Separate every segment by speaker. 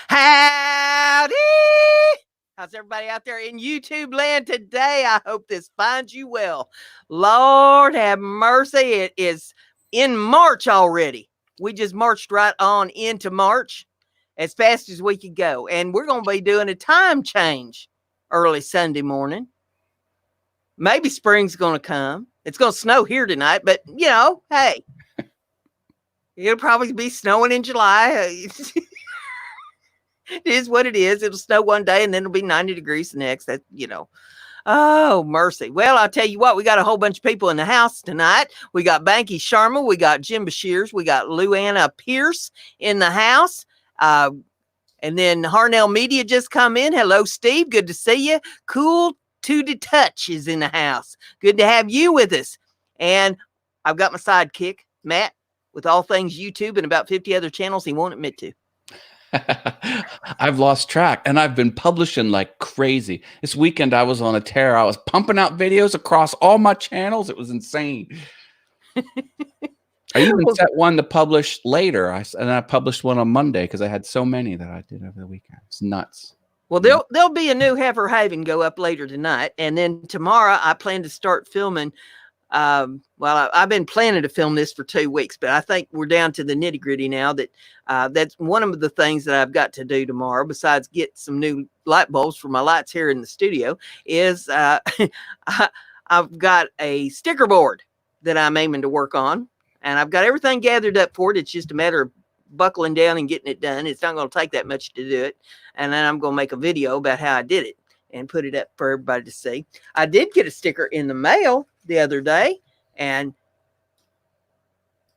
Speaker 1: Howdy! How's everybody out there in YouTube land today? I hope this finds you well. Lord have mercy. It is in March already. We just marched right on into March as fast as we could go. And we're going to be doing a time change early Sunday morning. Maybe spring's going to come. It's going to snow here tonight, but you know, hey, it'll probably be snowing in July. It is what it is. It'll snow one day and then it'll be 90 degrees the next. That, you know, oh, mercy. Well, I'll tell you what, we got a whole bunch of people in the house tonight. We got Banky Sharma. We got Jim Bashirs. We got Luanna Pierce in the house. And then Harnell Media just come in. Hello, Steve. Good to see you. Cool to the touch is in the house. Good to have you with us. And I've got my sidekick, Matt, with all things YouTube and about 50 other channels he won't admit to.
Speaker 2: I've lost track and I've been publishing like crazy. This weekend I was on a tear. I was pumping out videos across all my channels. It was insane. I even set one to publish later. I published one on Monday because I had so many that I did over the weekend. It's nuts.
Speaker 1: Well, there'll be a new Heifer Haven go up later tonight. And then tomorrow I plan to start filming. I've been planning to film this for 2 weeks, but I think we're down to the nitty gritty now. That's one of the things that I've got to do tomorrow, besides get some new light bulbs for my lights here in the studio, is I've got a sticker board that I'm aiming to work on, and I've got everything gathered up for it. It's just a matter of buckling down and getting it done. It's not going to take that much to do it. And then I'm going to make a video about how I did it and put it up for everybody to see. I did get a sticker in the mail the other day, and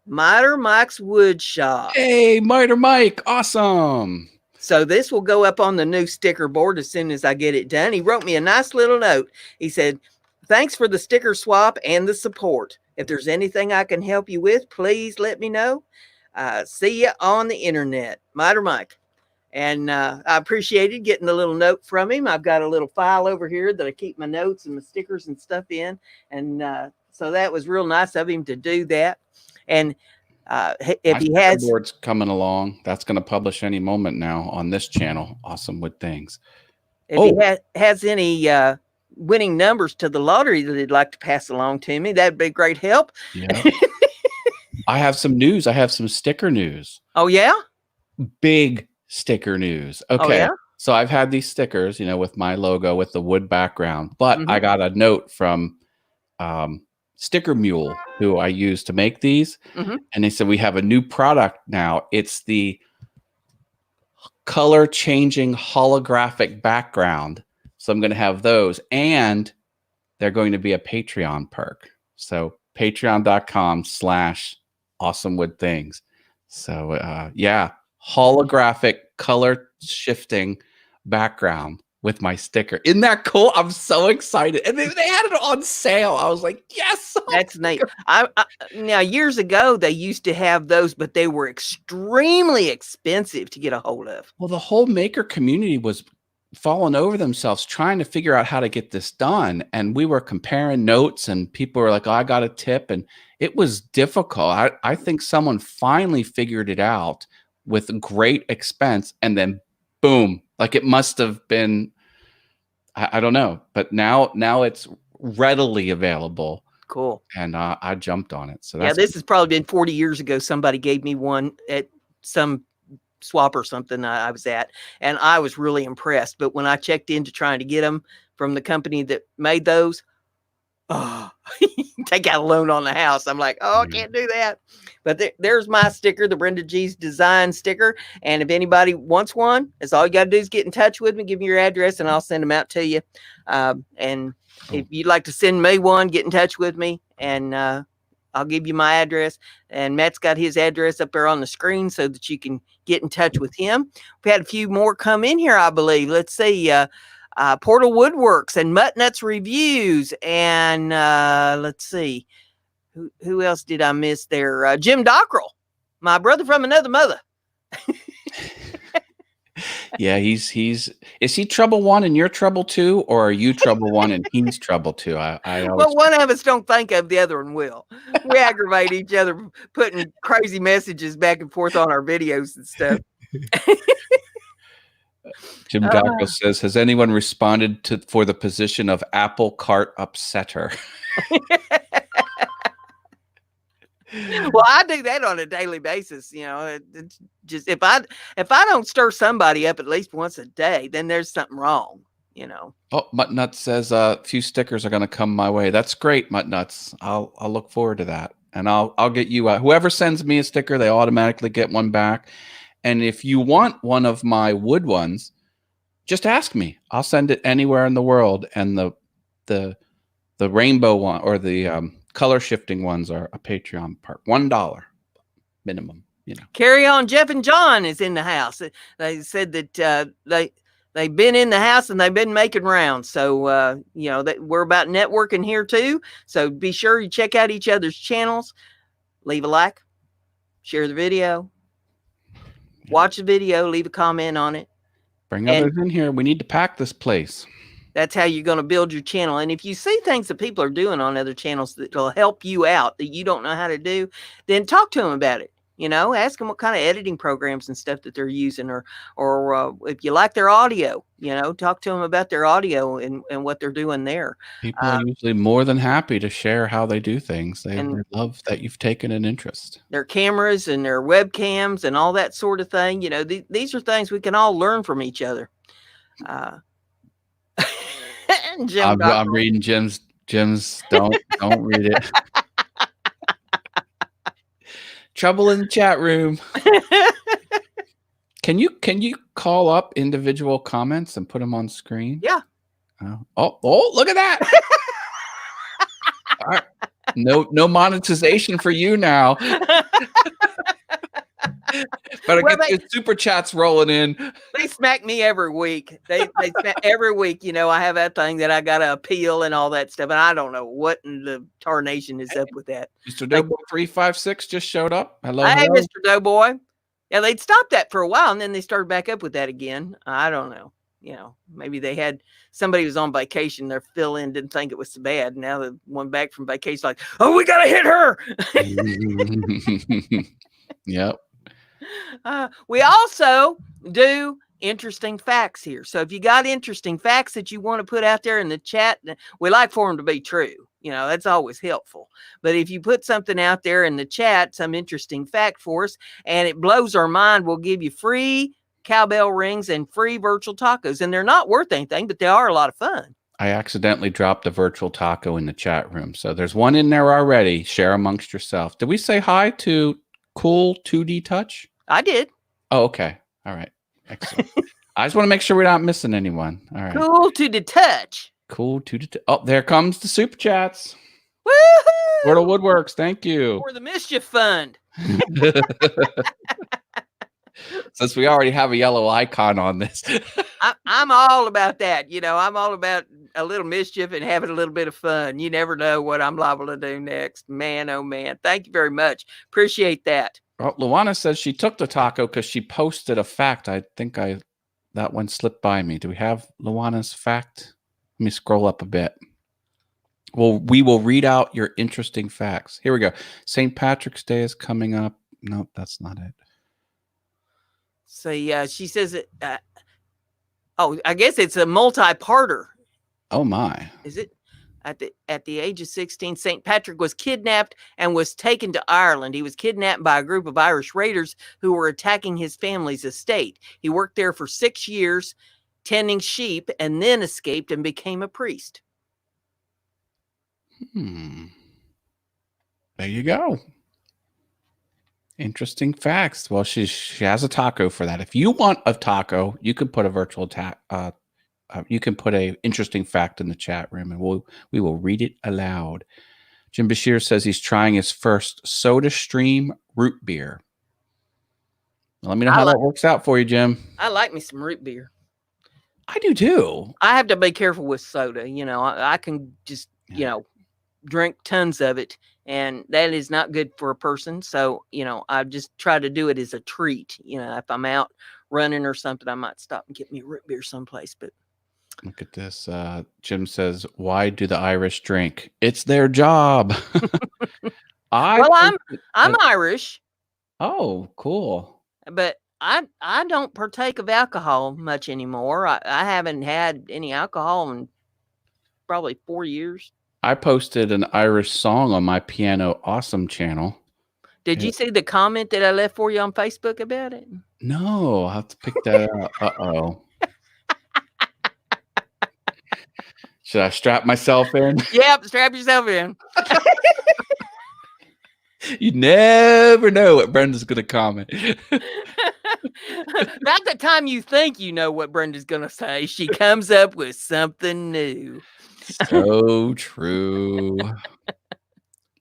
Speaker 1: Miter Mike's Wood Shop.
Speaker 2: Hey, Miter Mike, awesome.
Speaker 1: So this will go up on the new sticker board as soon as I get it done. He wrote me a nice little note. He said, thanks for the sticker swap and the support. If there's anything I can help you with, please let me know. See you on the internet, Miter Mike. And I appreciated getting the little note from him. I've got a little file over here that I keep my notes and my stickers and stuff in. And so that was real nice of him to do that. And if he has...
Speaker 2: board's coming along. That's going to publish any moment now on this channel. Awesome Wood Things.
Speaker 1: If he has any winning numbers to the lottery that he'd like to pass along to me, that'd be great help.
Speaker 2: Yeah. I have some news. I have some sticker news.
Speaker 1: Oh, yeah?
Speaker 2: Big sticker news. Okay.
Speaker 1: Oh, yeah?
Speaker 2: So I've had these stickers, you know, with my logo with the wood background, but I got a note from Sticker Mule, who I use to make these. And they said, we have a new product now. It's the color changing holographic background. So I'm going to have those, and they're going to be a Patreon perk. So patreon.com/awesomewoodthings. So yeah, holographic color shifting background with my sticker. Isn't that cool? I'm so excited. And they had it on sale. I was like, yes.
Speaker 1: That's neat. Now, years ago, they used to have those, but they were extremely expensive to get a hold of.
Speaker 2: Well, the whole maker community was falling over themselves trying to figure out how to get this done. And we were comparing notes, and people were like, oh, I got a tip. And it was difficult. I think someone finally figured it out with great expense, and then boom, like it must have been, I don't know, but now it's readily available.
Speaker 1: Cool.
Speaker 2: And I jumped on it. So that's,
Speaker 1: yeah, this has probably been 40 years ago. Somebody gave me one at some swap or something I was at, and I was really impressed. But when I checked into trying to get them from the company that made those, oh, take out a loan on the house. I'm like, oh, I can't do that. But there's my sticker, the BrendaG's design sticker. And if anybody wants one, that's all you got to do is get in touch with me, give me your address, and I'll send them out to you. And if you'd like to send me one, get in touch with me, and I'll give you my address. And Matt's got his address up there on the screen so that you can get in touch with him. We've had a few more come in here, I believe. Let's see. Portal Woodworks and Mutt Nuts Reviews. And let's see. Who else did I miss there? Jim Dockrell, my brother from another mother.
Speaker 2: Yeah, is he trouble one and you're trouble two, or are you trouble one and he's trouble two? I
Speaker 1: well, one of us don't think of, the other one will. We aggravate each other, putting crazy messages back and forth on our videos and stuff.
Speaker 2: Jim Gacko says, has anyone responded for the position of apple cart upsetter?
Speaker 1: Well, I do that on a daily basis. It's just if I don't stir somebody up at least once a day, then there's something wrong.
Speaker 2: Oh, Muttnuts says a few stickers are going to come my way. That's great, Muttnuts. I'll look forward to that, and I'll get you whoever sends me a sticker, they automatically get one back. And if you want one of my wood ones, just ask me. I'll send it anywhere in the world. And the rainbow one or the color shifting ones are a Patreon part. $1 minimum.
Speaker 1: Carry on. Jeff and John is in the house. They said that they've been in the house and they've been making rounds. So that we're about networking here too. So be sure you check out each other's channels. Leave a like, share the video, watch the video, leave a comment on it.
Speaker 2: Bring others in here. We need to pack this place.
Speaker 1: That's how you're going to build your channel. And if you see things that people are doing on other channels that will help you out that you don't know how to do, then talk to them about it. Ask them what kind of editing programs and stuff that they're using, or if you like their audio, talk to them about their audio and what they're doing there.
Speaker 2: People are usually more than happy to share how they do things. They love that you've taken an interest.
Speaker 1: Their cameras and their webcams and all that sort of thing. These are things we can all learn from each other.
Speaker 2: I'm reading Jim's. Don't read it. Trouble in the chat room. Can you call up individual comments and put them on screen?
Speaker 1: Yeah.
Speaker 2: Oh, look at that. All right. No monetization for you now. Better get the super chats rolling in.
Speaker 1: They smack me every week. They smack every week. I have that thing that I got to appeal and all that stuff. And I don't know what in the tarnation is up with that.
Speaker 2: Mr. Doughboy 356 just showed up. Hello.
Speaker 1: Hey,
Speaker 2: hello.
Speaker 1: Mr. Doughboy. Yeah, they'd stopped that for a while and then they started back up with that again. I don't know. Maybe they had somebody was on vacation. Their fill-in didn't think it was so bad. Now the one back from vacation, like, oh, we got to hit her.
Speaker 2: Yep.
Speaker 1: We also do interesting facts here. So if you got interesting facts that you want to put out there in the chat, we like for them to be true. That's always helpful. But if you put something out there in the chat, some interesting fact for us, and it blows our mind, we'll give you free cowbell rings and free virtual tacos. And they're not worth anything, but they are a lot of fun.
Speaker 2: I accidentally dropped a virtual taco in the chat room. So there's one in there already. Share amongst yourself. Did we say hi to Cool 2D Touch?
Speaker 1: I did.
Speaker 2: Oh, okay. All right. Excellent. I just want to make sure we're not missing anyone. All right.
Speaker 1: Cool to the touch.
Speaker 2: Cool to the touch. Oh, there comes the super chats.
Speaker 1: Woohoo!
Speaker 2: Portal Woodworks. Thank you.
Speaker 1: For the Mischief Fund.
Speaker 2: Since we already have a yellow icon on this.
Speaker 1: I'm all about that. I'm all about a little mischief and having a little bit of fun. You never know what I'm liable to do next. Man, oh man. Thank you very much. Appreciate that.
Speaker 2: Well, Luana says she took the taco because she posted a fact. I think that one slipped by me. Do we have Luana's fact? Let me scroll up a bit. Well, we will read out your interesting facts. Here we go. St. Patrick's Day is coming up. Nope, that's not it.
Speaker 1: So yeah, she says it. I guess it's a multi-parter.
Speaker 2: Oh my!
Speaker 1: Is it? At the age of 16, St. Patrick was kidnapped and was taken to Ireland. He was kidnapped by a group of Irish raiders who were attacking his family's estate. He worked there for 6 years, tending sheep, and then escaped and became a priest.
Speaker 2: There you go. Interesting facts. Well, she has a taco for that. If you want a taco, you can put a virtual you can put a interesting fact in the chat room, and we will read it aloud. Jim Bashir says he's trying his first Soda Stream root beer. Well, let me know how that works out for you, Jim.
Speaker 1: I like me some root beer.
Speaker 2: I do too.
Speaker 1: I have to be careful with soda. I can just drink tons of it, and that is not good for a person. So I just try to do it as a treat. If I'm out running or something, I might stop and get me a root beer someplace. But
Speaker 2: look at this. Jim says, why do the Irish drink? It's their job.
Speaker 1: I'm Irish.
Speaker 2: Oh, cool.
Speaker 1: But I don't partake of alcohol much anymore. I haven't had any alcohol in probably 4 years.
Speaker 2: I posted an Irish song on my Piano Awesome channel.
Speaker 1: Did you see the comment that I left for you on Facebook about it?
Speaker 2: No, I'll have to pick that up. Uh-oh. Should I strap myself in?
Speaker 1: Yep, strap yourself in.
Speaker 2: You never know what Brenda's going to comment.
Speaker 1: About the time you think you know what Brenda's going to say, she comes up with something new.
Speaker 2: So true.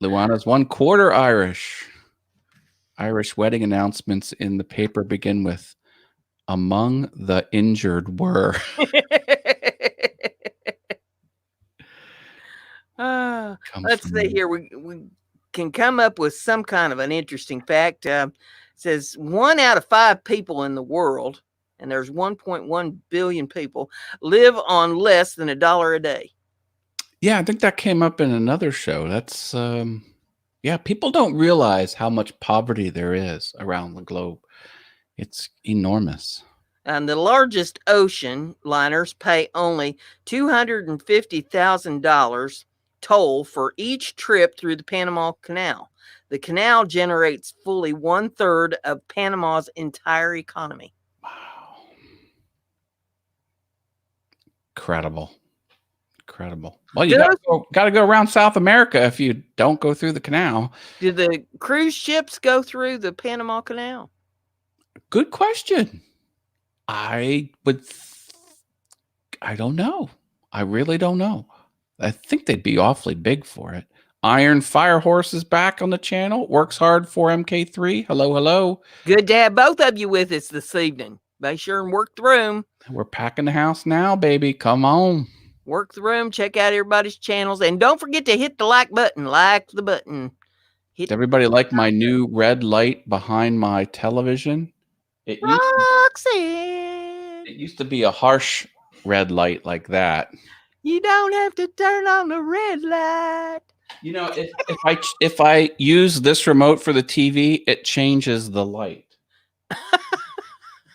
Speaker 2: Luana's 1/4 Irish. Irish wedding announcements in the paper begin with "Among the injured were."
Speaker 1: Let's see here. We can come up with some kind of an interesting fact. It says 1 out of 5 people in the world, and there's 1.1 billion people, live on less than $1 a day.
Speaker 2: Yeah, I think that came up in another show. That's yeah, people don't realize how much poverty there is around the globe. It's enormous.
Speaker 1: And the largest ocean liners pay only $250,000 toll for each trip through the Panama Canal. The canal generates fully 1/3 of Panama's entire economy.
Speaker 2: Wow. Incredible. Well, you got to go around South America if you don't go through the canal.
Speaker 1: Do the cruise ships go through the Panama Canal?
Speaker 2: Good question. I don't know. I really don't know. I think they'd be awfully big for it. Iron Firehorse is back on the channel. Works hard for MK3. Hello.
Speaker 1: Good to have both of you with us this evening. Make sure and work the room.
Speaker 2: We're packing the house now, baby. Come on.
Speaker 1: Work the room. Check out everybody's channels. And don't forget to hit the like button. Like the button.
Speaker 2: Did everybody like my new red light behind my television? It used to be a harsh red light like that.
Speaker 1: You don't have to turn on the red light.
Speaker 2: You know, if I use this remote for the TV, it changes the light.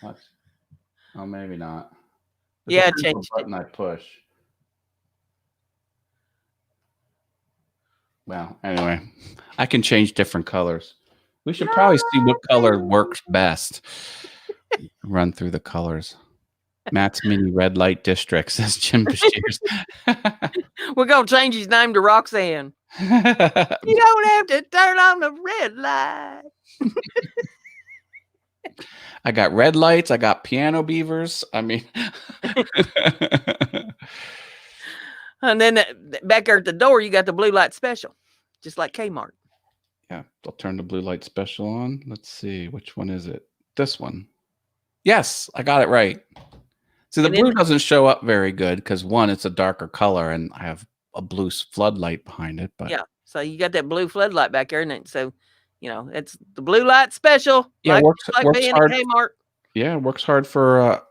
Speaker 2: What? Oh, maybe not.
Speaker 1: Yeah, change
Speaker 2: the button I push. Well, anyway, I can change different colors. We should probably see what color works best. Run through the colors. Matt's mini red light district, says Jim Bashir's.
Speaker 1: We're going to change his name to Roxanne. You don't have to turn on the red light.
Speaker 2: I got red lights. I got piano beavers. I mean.
Speaker 1: And then back there at the door, you got the blue light special, just like Kmart.
Speaker 2: Yeah, I'll turn the blue light special on. Let's see. Which one is it? This one. Yes, I got it right. See, the blue doesn't show up very good because, one, it's a darker color, and I have a blue floodlight behind it. But
Speaker 1: yeah, so you got that blue floodlight back there, and so, you know, it's the blue light special.
Speaker 2: Yeah,
Speaker 1: works
Speaker 2: being hard.
Speaker 1: At Kmart.
Speaker 2: Yeah, works hard for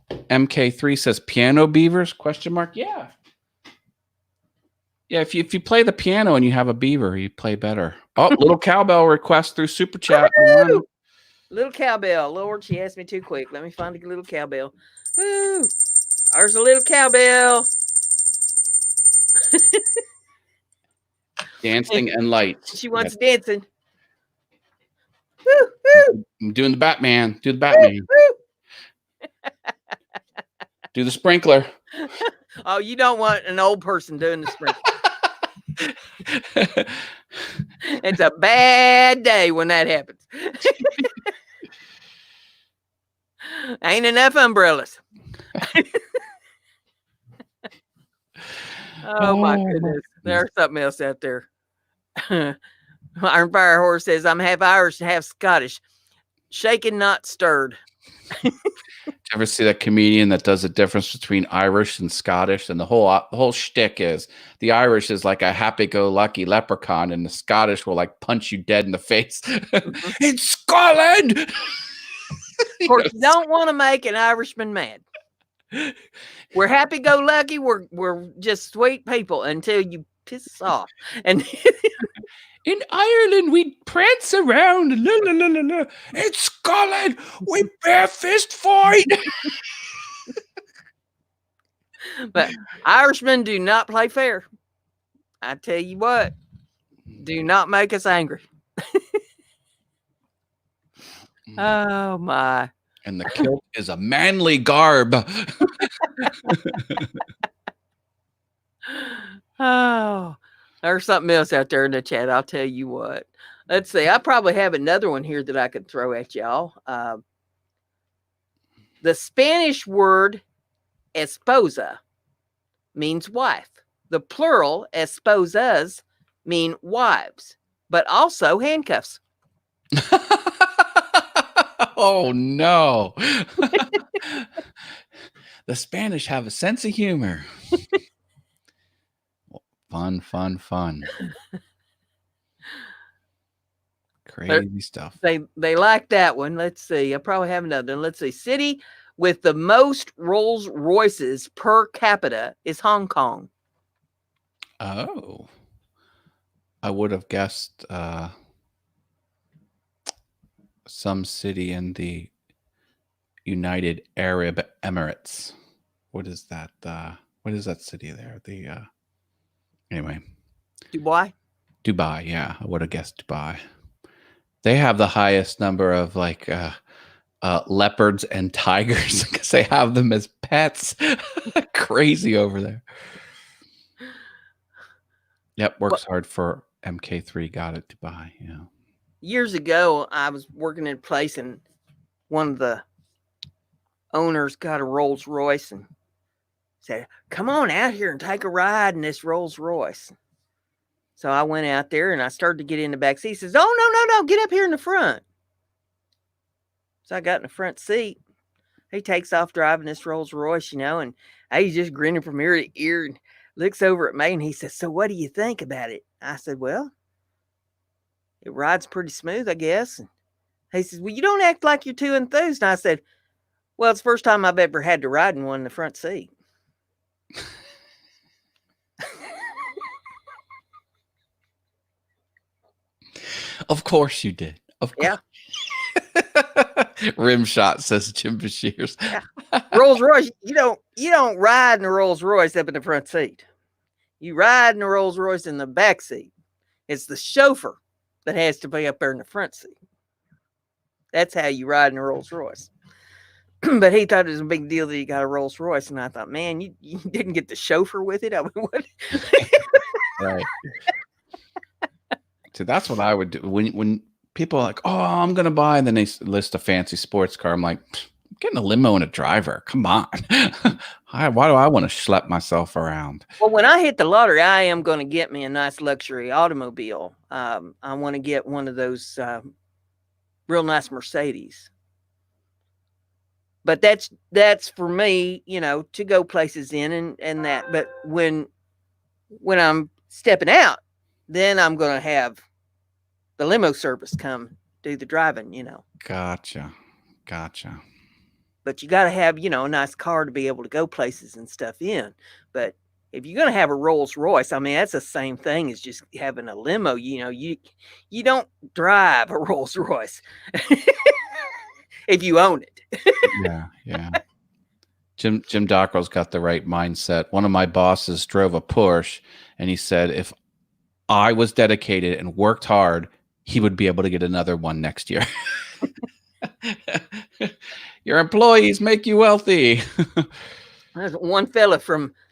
Speaker 2: MK3 says piano beavers, question mark. Yeah. Yeah, if you play the piano and you have a beaver, you play better. Oh, little cowbell request through Super Chat.
Speaker 1: Little cowbell. Lord, she asked me too quick. Let me find a little cowbell. Woo! There's a little cowbell.
Speaker 2: Dancing and lights.
Speaker 1: She wants dancing.
Speaker 2: Woo, woo. I'm doing the Batman. Do the Batman. Woo, woo. Do the sprinkler.
Speaker 1: Oh, you don't want an old person doing the sprinkler. It's a bad day when that happens. Ain't enough umbrellas. Oh my goodness. There's something else out there. Iron Fire Horse says, I'm half Irish and half Scottish. Shaken, not stirred.
Speaker 2: Did you ever see that comedian that does the difference between Irish and Scottish? And the whole shtick is the Irish is like a happy-go-lucky leprechaun, and the Scottish will like punch you dead in the face. It's Scotland.
Speaker 1: Of course, you don't want to make an Irishman mad. We're happy-go-lucky. We're just sweet people until you piss off. And
Speaker 2: In Ireland, we prance around. La, la, la, la, la. In Scotland, we bare fist fight.
Speaker 1: But Irishmen do not play fair. I tell you what, do not make us angry. Oh my.
Speaker 2: And the kilt is a manly garb.
Speaker 1: Oh, there's something else out there in the chat. I'll tell you what. Let's see. I probably have another one here that I could throw at y'all. The Spanish word esposa means wife. The plural esposas mean wives, but also handcuffs.
Speaker 2: Oh no. The Spanish have a sense of humor. Fun, fun, fun. Crazy stuff.
Speaker 1: They like that one. Let's see. I probably have another one. Let's see. City with the most Rolls Royces per capita is Hong Kong.
Speaker 2: Oh. I would have guessed some city in the United Arab Emirates. What is that? What is that city there? Anyway.
Speaker 1: Dubai?
Speaker 2: Dubai, yeah. I would have guessed Dubai. They have the highest number of like leopards and tigers because they have them as pets. Crazy over there. Yep, works hard for MK3. Got it, Dubai. Yeah.
Speaker 1: Years ago, I was working in a place and one of the owners got a Rolls Royce and said, "Come on out here and take a ride in this Rolls Royce." So I went out there and I started to get in the back seat. He says, "Oh, no, get up here in the front." So I got in the front seat. He takes off driving this Rolls Royce, and he's just grinning from ear to ear and looks over at me and he says, "So what do you think about it?" I said, "Well, it rides pretty smooth, I guess." And he says, "Well, you don't act like you're too enthused." And I said, "Well, it's the first time I've ever had to ride in one in the front seat."
Speaker 2: Of course you did. Of course.
Speaker 1: Yeah.
Speaker 2: Rim shot, says Jim Bashirs.
Speaker 1: Yeah. Rolls Royce, you don't ride in a Rolls Royce up in the front seat. You ride in a Rolls Royce in the back seat. It's the chauffeur that has to be up there in the front seat. That's how you ride in a Rolls Royce. But he thought it was a big deal that he got a Rolls Royce, and I thought, man, you didn't get the chauffeur with it. I mean, what?
Speaker 2: Right. So that's what I would do when people are like, "Oh, I'm gonna buy," and then they list a fancy sports car. I'm like, I'm getting a limo and a driver. Come on. Why do I want to schlep myself around?
Speaker 1: Well, when I hit the lottery, I am going to get me a nice luxury automobile. I want to get one of those real nice Mercedes. But that's for me, to go places in and that. But when I'm stepping out, then I'm going to have the limo service come do the driving,
Speaker 2: Gotcha.
Speaker 1: But you got to have, a nice car to be able to go places and stuff in. But if you're going to have a Rolls Royce, I mean, that's the same thing as just having a limo. You don't drive a Rolls Royce if you own it.
Speaker 2: Yeah. Jim Dockrell's got the right mindset. One of my bosses drove a Porsche, and he said if I was dedicated and worked hard, he would be able to get another one next year. Your employees make you wealthy.
Speaker 1: There's one fella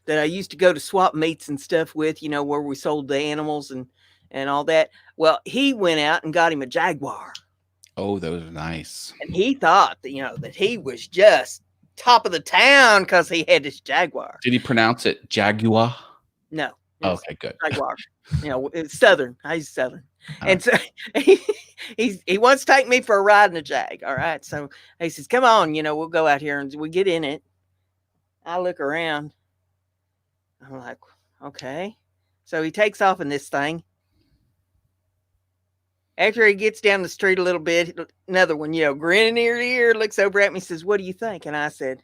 Speaker 1: that I used to go to swap meets and stuff with, where we sold the animals and all that. Well, he went out and got him a Jaguar.
Speaker 2: Oh, those are nice.
Speaker 1: And he thought that, that he was just top of the town because he had this Jaguar.
Speaker 2: Did he pronounce it Jaguar?
Speaker 1: No.
Speaker 2: Okay, good.
Speaker 1: Jaguar. It's Southern. He's Southern. And so he wants to take me for a ride in a Jag. All right. So he says, "Come on, we'll go out here," and we get in it. I look around. I'm like, okay. So he takes off in this thing. After he gets down the street a little bit, another one, grinning ear to ear, looks over at me and says, "What do you think?" And I said,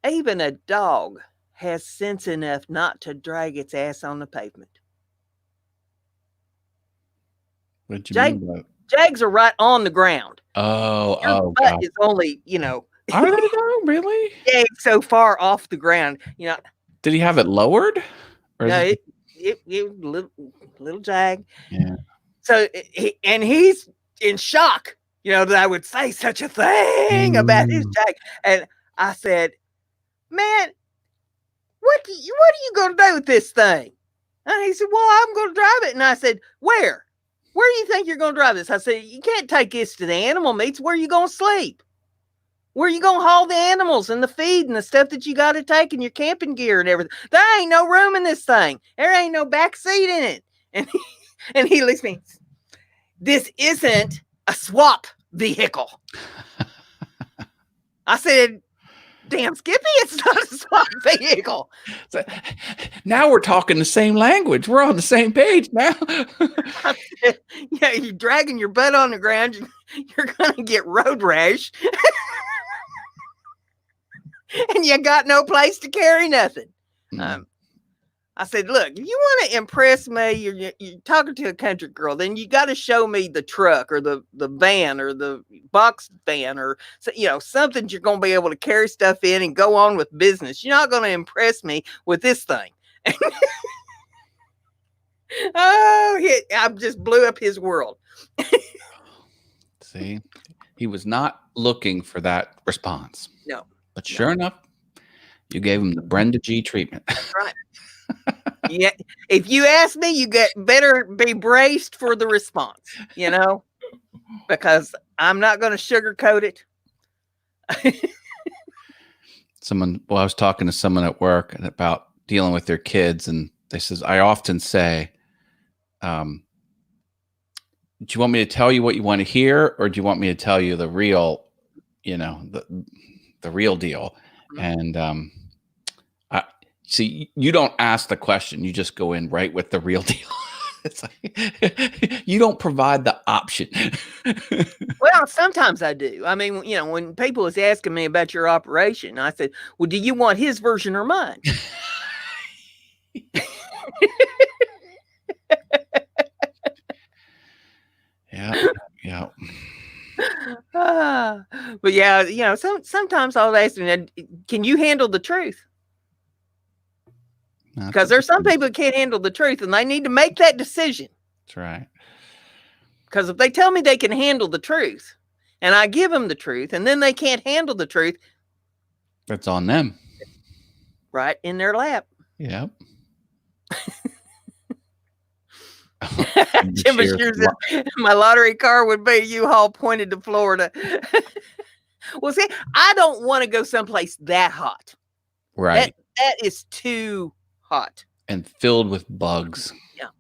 Speaker 1: "Even a dog has sense enough not to drag its ass on the pavement."
Speaker 2: What you mean by?
Speaker 1: Jags are right on the ground. Your
Speaker 2: Oh,
Speaker 1: butt
Speaker 2: God.
Speaker 1: is only,
Speaker 2: Are they though? Really?
Speaker 1: jag so far off the ground.
Speaker 2: Did he have it lowered? Or is
Speaker 1: No,
Speaker 2: it?
Speaker 1: it little jag.
Speaker 2: Yeah.
Speaker 1: So he's in shock, that I would say such a thing about his
Speaker 2: Mm.
Speaker 1: jag. And I said, "Man, what are you going to do with this thing?" And he said, "Well, I'm going to drive it." And I said, "Where? Where do you think you're going to drive this?" I said, "You can't take this to the animal meets. Where are you going to sleep? Where are you going to haul the animals and the feed and the stuff that you got to take and your camping gear and everything? There ain't no room in this thing. There ain't no back seat in it." And he looks at me. "This isn't a swap vehicle." I said, "Damn, Skippy, it's not a swap vehicle."
Speaker 2: So, now we're talking the same language. We're on the same page now.
Speaker 1: I said, "Yeah, you're dragging your butt on the ground. You're going to get road rash. And you got no place to carry nothing." I said, "Look, if you want to impress me, you're talking to a country girl, then you got to show me the truck or the van or the box van or something you're going to be able to carry stuff in and go on with business. You're not going to impress me with this thing." I just blew up his world.
Speaker 2: See, he was not looking for that response.
Speaker 1: No.
Speaker 2: But sure enough, you gave him the BrendaG treatment.
Speaker 1: Right. Yeah. If you ask me, you better be braced for the response, because I'm not going to sugarcoat it.
Speaker 2: I was talking to someone at work about dealing with their kids, and they says, I often say, do you want me to tell you what you want to hear, or do you want me to tell you the real, the real deal? Mm-hmm. And see, you don't ask the question; you just go in right with the real deal. It's like you don't provide the option.
Speaker 1: Well, sometimes I do. I mean, when people was asking me about your operation, I said, "Well, do you want his version or mine?"
Speaker 2: Yeah.
Speaker 1: But yeah, sometimes I'll ask them, "Can you handle the truth?" Because there's some people that can't handle the truth, and they need to make that decision.
Speaker 2: That's right.
Speaker 1: Because if they tell me they can handle the truth, and I give them the truth, and then they can't handle the truth,
Speaker 2: that's on them.
Speaker 1: Right in their lap.
Speaker 2: Yep.
Speaker 1: Jim assures my lottery car would be U-Haul pointed to Florida. Well, see, I don't want to go someplace that hot.
Speaker 2: Right.
Speaker 1: That is too hot
Speaker 2: and filled with bugs.
Speaker 1: Yeah.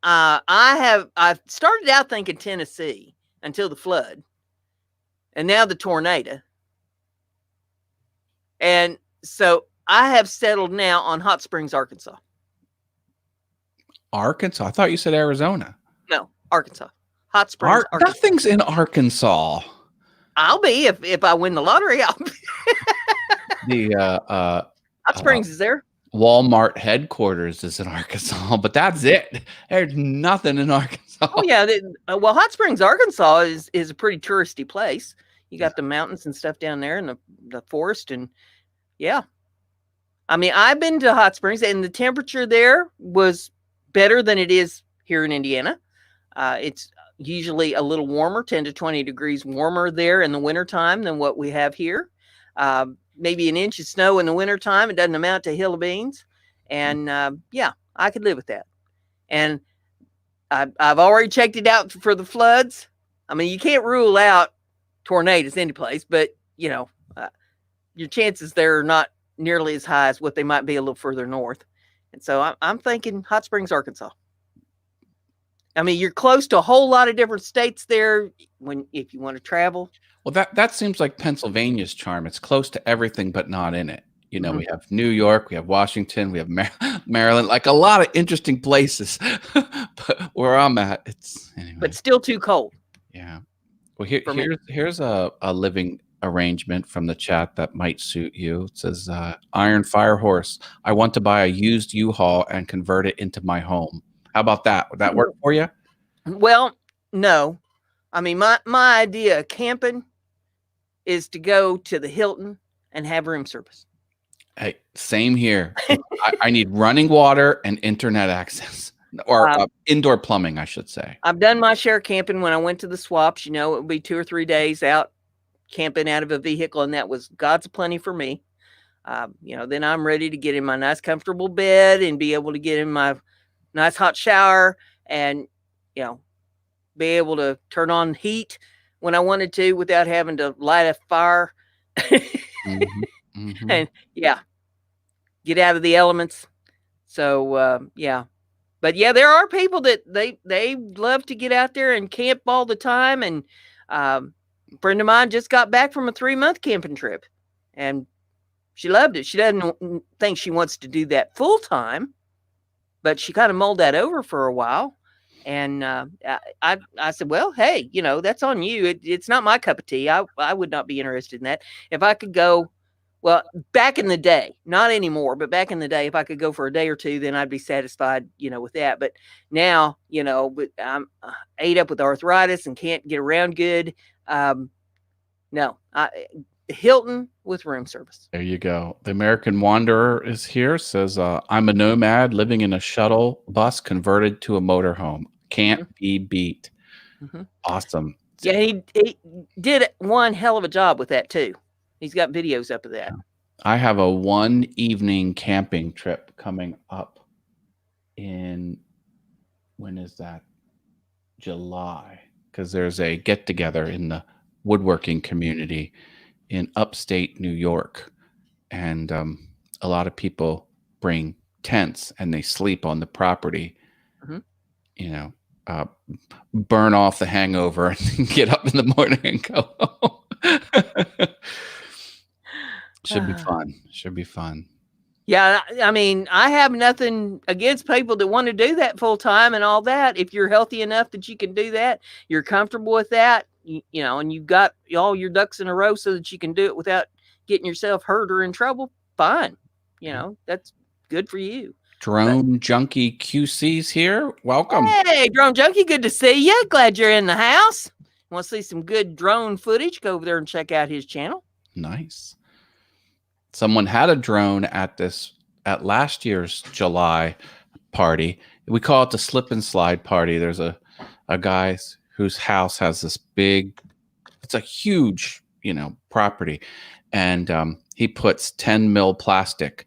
Speaker 1: I started out thinking Tennessee until the flood, and now the tornado, and so I have settled now on Hot Springs, Arkansas.
Speaker 2: Arkansas? I thought you said Arizona.
Speaker 1: No, Arkansas. Hot Springs, Arkansas.
Speaker 2: Nothing's in Arkansas.
Speaker 1: I'll be if I win the lottery. I'll be.
Speaker 2: Hot
Speaker 1: Springs is there.
Speaker 2: Walmart headquarters is in Arkansas, but that's it. There's nothing in Arkansas.
Speaker 1: Oh yeah, well, Hot Springs, Arkansas is a pretty touristy place. You got the mountains and stuff down there, and the forest, and yeah. I mean, I've been to Hot Springs, and the temperature there was better than it is here in Indiana. It's usually a little warmer, 10 to 20 degrees warmer there in the wintertime than what we have here. Maybe an inch of snow in the wintertime. It doesn't amount to a hill of beans. And yeah, I could live with that. And I've already checked it out for the floods. I mean, you can't rule out tornadoes any place, but your chances there are not nearly as high as what they might be a little further north. And so I'm thinking Hot Springs, Arkansas. I mean, you're close to a whole lot of different states there if you want to travel.
Speaker 2: Well, that seems like Pennsylvania's charm. It's close to everything, but not in it. We have New York, we have Washington, we have Maryland, like a lot of interesting places. But where I'm at, it's anyway.
Speaker 1: But still too cold.
Speaker 2: Yeah. Well, here's a living arrangement from the chat that might suit you. It says, Iron Fire Horse, I want to buy a used U-Haul and convert it into my home. How about that? Would that work for you?
Speaker 1: Well, No. I mean, my idea of camping is to go to the Hilton and have room service.
Speaker 2: Hey, same here. I need running water and internet access, or indoor plumbing, I should say.
Speaker 1: I've done my share of camping when I went to the swaps. You know, it would be 2 or 3 days out camping out of a vehicle, and that was God's plenty for me. You know, then I'm ready to get in my nice, comfortable bed and be able to get in my nice hot shower and, you know, be able to turn on heat when I wanted to without having to light a fire. And yeah, get out of the elements. So yeah. But yeah, there are people that they love to get out there and camp all the time. And a friend of mine just got back from a 3-month camping trip, and she loved it. She doesn't think she wants to do that full time, but she kind of mulled that over for a while. And I said, well, hey, you know, that's on you. It's not my cup of tea. I would not be interested in that. If I could go, well, back in the day, not anymore, but back in the day, if I could go for a day or two, then I'd be satisfied, you know, with that. But now, you know, I'm ate up with arthritis and can't get around good. No, Hilton with room service.
Speaker 2: There you go. The American Wanderer is here. Says, I'm a nomad living in a shuttle bus converted to a motorhome. Can't be beat. Awesome.
Speaker 1: Yeah, he did one hell of a job with that too. He's got videos up of that.
Speaker 2: I have a 1 evening camping trip coming up in, when is that? July. Because there's a get together in the woodworking community in upstate New York. And a lot of people bring tents and they sleep on the property, you know, burn off the hangover and get up in the morning and go home. Should be fun. Should be fun.
Speaker 1: Yeah, I mean, I have nothing against people that want to do that full time and all that. If you're healthy enough that you can do that, you're comfortable with that, you know, and you've got all your ducks in a row so that you can do it without getting yourself hurt or in trouble, fine. You know, that's good for you.
Speaker 2: Drone Junkie QC's here. Welcome.
Speaker 1: Hey, Drone Junkie, good to see you. Glad you're in the house. Want to see some good drone footage? Go over there and check out his channel. Nice.
Speaker 2: Someone had a drone at last year's July party. We call it the slip and slide party. There's a guy whose house has this big, it's a huge, you know, property. And he puts 10 mil plastic,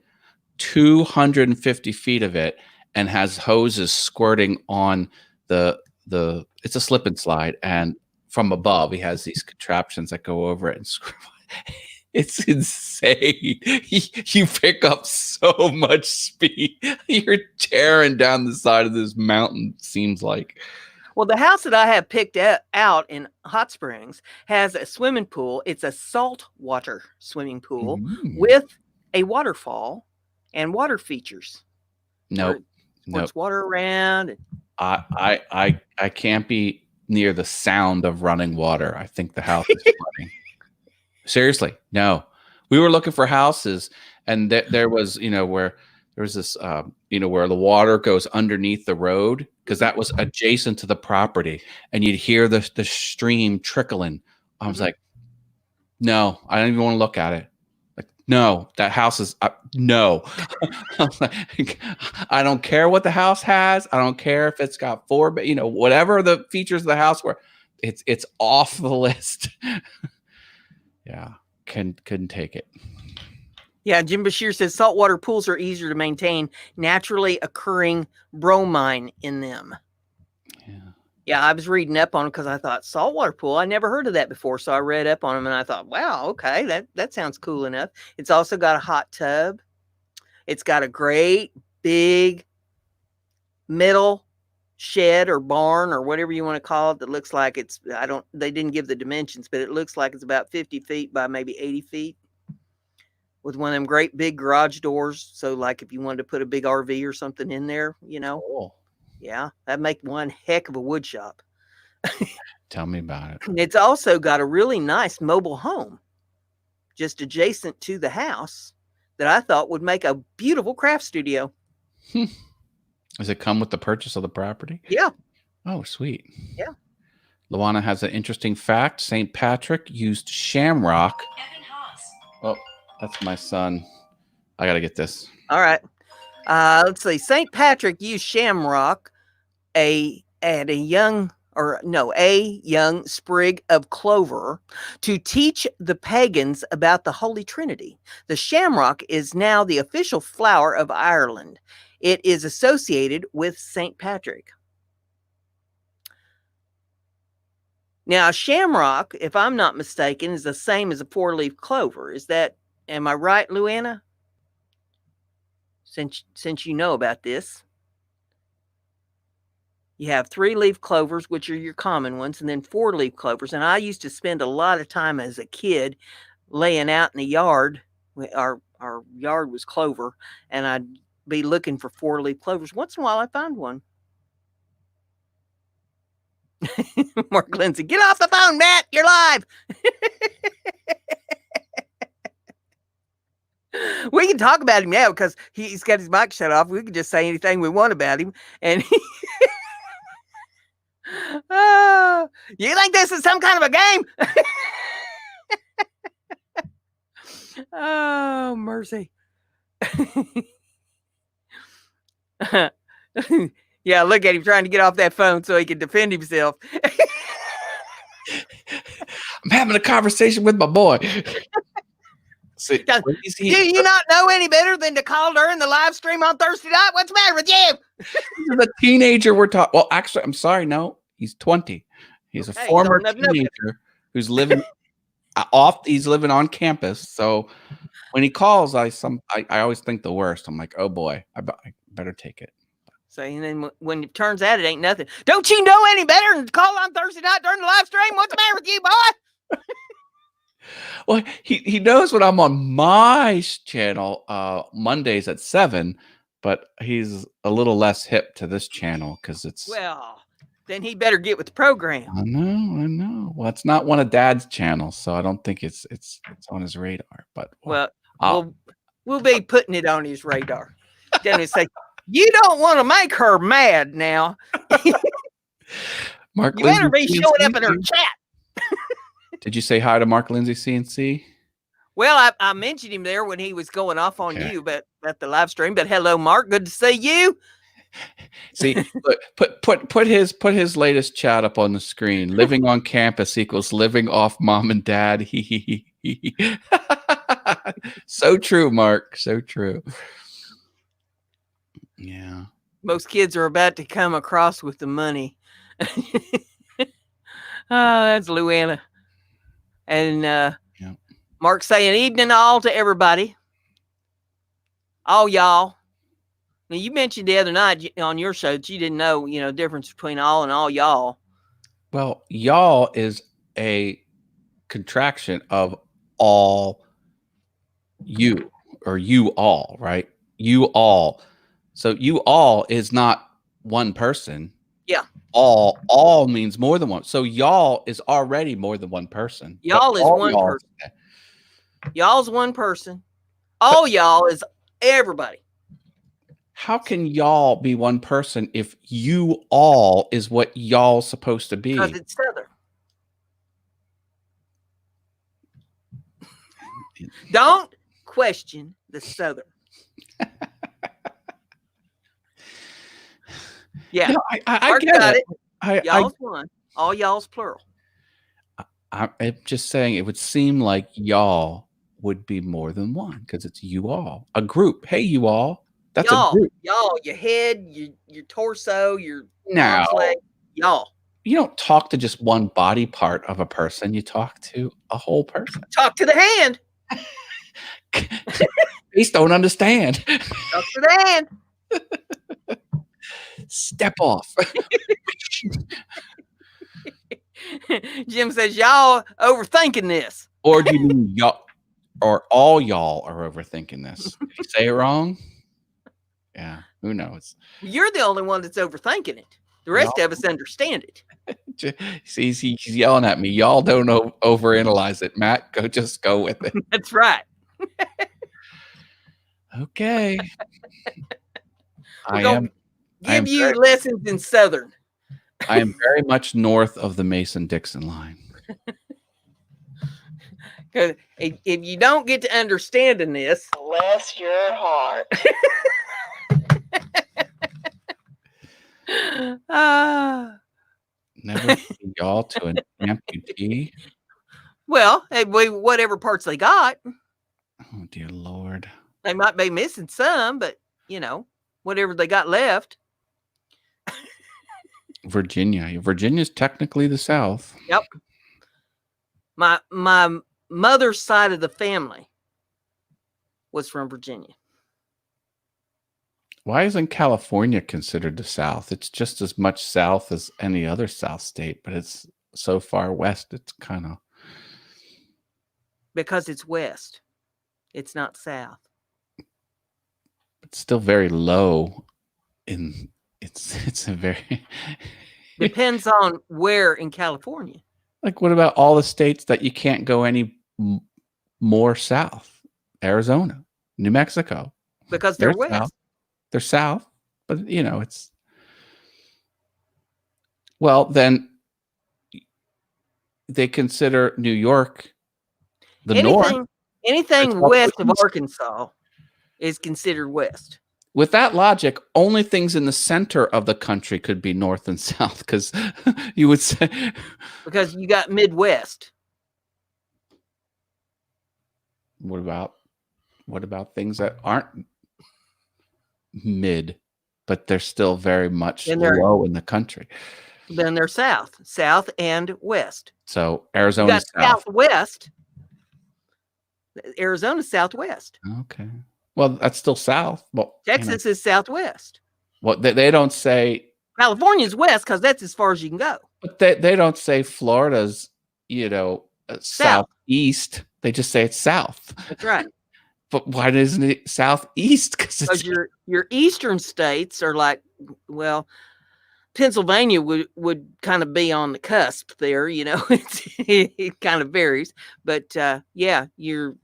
Speaker 2: 250 feet of it, and has hoses squirting on it's a slip and slide. And from above, he has these contraptions that go over it and screw. It's insane. You pick up so much speed. You're tearing down the side of this mountain, seems like.
Speaker 1: Well, the house that I have picked out in Hot Springs has a swimming pool. It's a saltwater swimming pool with a waterfall and water features.
Speaker 2: Nope.
Speaker 1: Squirts water around.
Speaker 2: I can't be near the sound of running water. I think the house is flooding. Seriously, no. We were looking for houses, and there was, you know, where there was this, you know, where the water goes underneath the road, because that was adjacent to the property, and you'd hear the stream trickling. I was like, no, I don't even want to look at it. Like, no, that house is no. I don't care what the house has. I don't care if it's got you know, whatever the features of the house were. It's off the list. Yeah, couldn't take it.
Speaker 1: Yeah, Jim Bashir says saltwater pools are easier to maintain, naturally occurring bromine in them. Yeah, I was reading up on it because I thought saltwater pool. I never heard of that before, so I read up on them and I thought, wow, okay, that sounds cool enough. It's also got a hot tub. It's got a great big metal shed or barn or whatever you want to call it that looks like they didn't give the dimensions, but it looks like it's about 50 feet by maybe 80 feet with one of them great big garage doors. So like if you wanted to put a big RV or something in there, you know, yeah, that'd make one heck of a wood shop.
Speaker 2: Tell me about it.
Speaker 1: It's also got a really nice mobile home just adjacent to the house that I thought would make a beautiful craft studio.
Speaker 2: Does it come with the purchase of the property?
Speaker 1: Yeah.
Speaker 2: Oh, sweet.
Speaker 1: Yeah.
Speaker 2: Luana has an interesting fact. St. Patrick used shamrock. Oh, that's my son. I got to get this.
Speaker 1: All right. Let's see. St. Patrick used shamrock, a young sprig of clover to teach the pagans about the Holy Trinity. The shamrock is now the official flower of Ireland. It is associated with St. Patrick. Now, shamrock, if I'm not mistaken, is the same as a four-leaf clover. Am I right, Luana? Since you know about this. You have three-leaf clovers, which are your common ones, and then four-leaf clovers. And I used to spend a lot of time as a kid laying out in the yard. Our yard was clover, and I'd be looking for four-leaf clovers. Once in a while, I find one. Mark Lindsay, get off the phone, Matt. You're live. We can talk about him now because he's got his mic shut off. We can just say anything we want about him. And you think this is some kind of a game? Oh, mercy. Yeah, look at him trying to get off that phone so he can defend himself.
Speaker 2: I'm having a conversation with my boy.
Speaker 1: Do you not know any better than to call during the live stream on Thursday night? What's the matter with you?
Speaker 2: He's a teenager we're talking. Well, actually, I'm sorry. No, he's 20. He's a former teenager who's living he's living on campus. So when he calls, I always think the worst. I'm like, oh boy, I better take it.
Speaker 1: So, and then when it turns out it ain't nothing, don't you know any better than to call on Thursday night during the live stream? What's the matter with you, boy?
Speaker 2: Well, he knows when I'm on my channel Mondays at 7, but he's a little less hip to this channel because it's.
Speaker 1: Well, then he better get with the program.
Speaker 2: I know. Well, it's not one of Dad's channels, so I don't think it's on his radar. But
Speaker 1: we'll be putting it on his radar. Then say, you don't want to make her mad now.
Speaker 2: Mark,
Speaker 1: you better be showing up in her chat.
Speaker 2: Did you say hi to Mark Lindsay CNC?
Speaker 1: Well, I mentioned him there when he was going off on you, but at the live stream. But hello, Mark. Good to see you.
Speaker 2: See, look, put his latest chat up on the screen. Living on campus equals living off mom and dad. So true, Mark. So true. Yeah.
Speaker 1: Most kids are about to come across with the money. Oh, that's Luana. And Mark saying evening all to everybody. All y'all. Now, you mentioned the other night on your show that you didn't know, the difference between all and all y'all.
Speaker 2: Well, y'all is a contraction of all you, or you all, right? You all. So you all is not one person.
Speaker 1: Yeah.
Speaker 2: All means more than one. So y'all is already more than one person.
Speaker 1: Y'all is one person. Y'all's one person. All y'all is everybody.
Speaker 2: How can y'all be one person if you all is what y'all supposed to be?
Speaker 1: Because it's Southern. Don't question the Southern. Yeah,
Speaker 2: no, I get it.
Speaker 1: Y'all's one. All y'all's plural.
Speaker 2: I'm just saying it would seem like y'all would be more than one because it's you all. A group. Hey, you all. That's
Speaker 1: y'all,
Speaker 2: a group.
Speaker 1: Y'all, your head, your torso, your
Speaker 2: arms,
Speaker 1: leg. Y'all.
Speaker 2: You don't talk to just one body part of a person. You talk to a whole person.
Speaker 1: Talk to the hand.
Speaker 2: Please don't understand.
Speaker 1: Talk to the hand.
Speaker 2: Step off.
Speaker 1: Jim says, y'all overthinking this.
Speaker 2: Or do you mean y'all, or all y'all are overthinking this? Did you say it wrong? Yeah, who knows?
Speaker 1: You're the only one that's overthinking it. The rest of us understand it.
Speaker 2: See, he's yelling at me. Y'all don't overanalyze it, Matt. Just go with it.
Speaker 1: That's right.
Speaker 2: Okay.
Speaker 1: Give you lessons in Southern.
Speaker 2: I am very much north of the Mason-Dixon line.
Speaker 1: Because if you don't get to understanding this, bless your heart.
Speaker 2: Never see y'all to an amputee.
Speaker 1: Well, whatever parts they got.
Speaker 2: Oh, dear Lord.
Speaker 1: They might be missing some, but, whatever they got left.
Speaker 2: Virginia. Virginia's technically the South.
Speaker 1: Yep. My mother's side of the family was from Virginia.
Speaker 2: Why isn't California considered the South? It's just as much South as any other South state, but it's so far west, it's kind of...
Speaker 1: Because it's west. It's not South.
Speaker 2: It's still very low in... It's a very...
Speaker 1: Depends on where in California.
Speaker 2: Like, what about all the states that you can't go any more south? Arizona, New Mexico.
Speaker 1: Because they're west.
Speaker 2: South. They're south, but, it's... Well, then they consider New York the north.
Speaker 1: Anything west of Arkansas is considered west.
Speaker 2: With that logic, only things in the center of the country could be north and south, because you would say...
Speaker 1: Because you got Midwest.
Speaker 2: What about things that aren't mid, but they're still very much low in the country?
Speaker 1: Then they're south and west.
Speaker 2: So Arizona's
Speaker 1: south. Southwest. Arizona's southwest.
Speaker 2: Okay. Well, that's still south. Well,
Speaker 1: Texas is southwest.
Speaker 2: Well, they don't say
Speaker 1: California's west because that's as far as you can go.
Speaker 2: But they don't say Florida's, southeast. They just say it's south.
Speaker 1: That's right.
Speaker 2: But why isn't it southeast?
Speaker 1: Because your eastern states are like, well, Pennsylvania would kind of be on the cusp there. It kind of varies. But yeah, your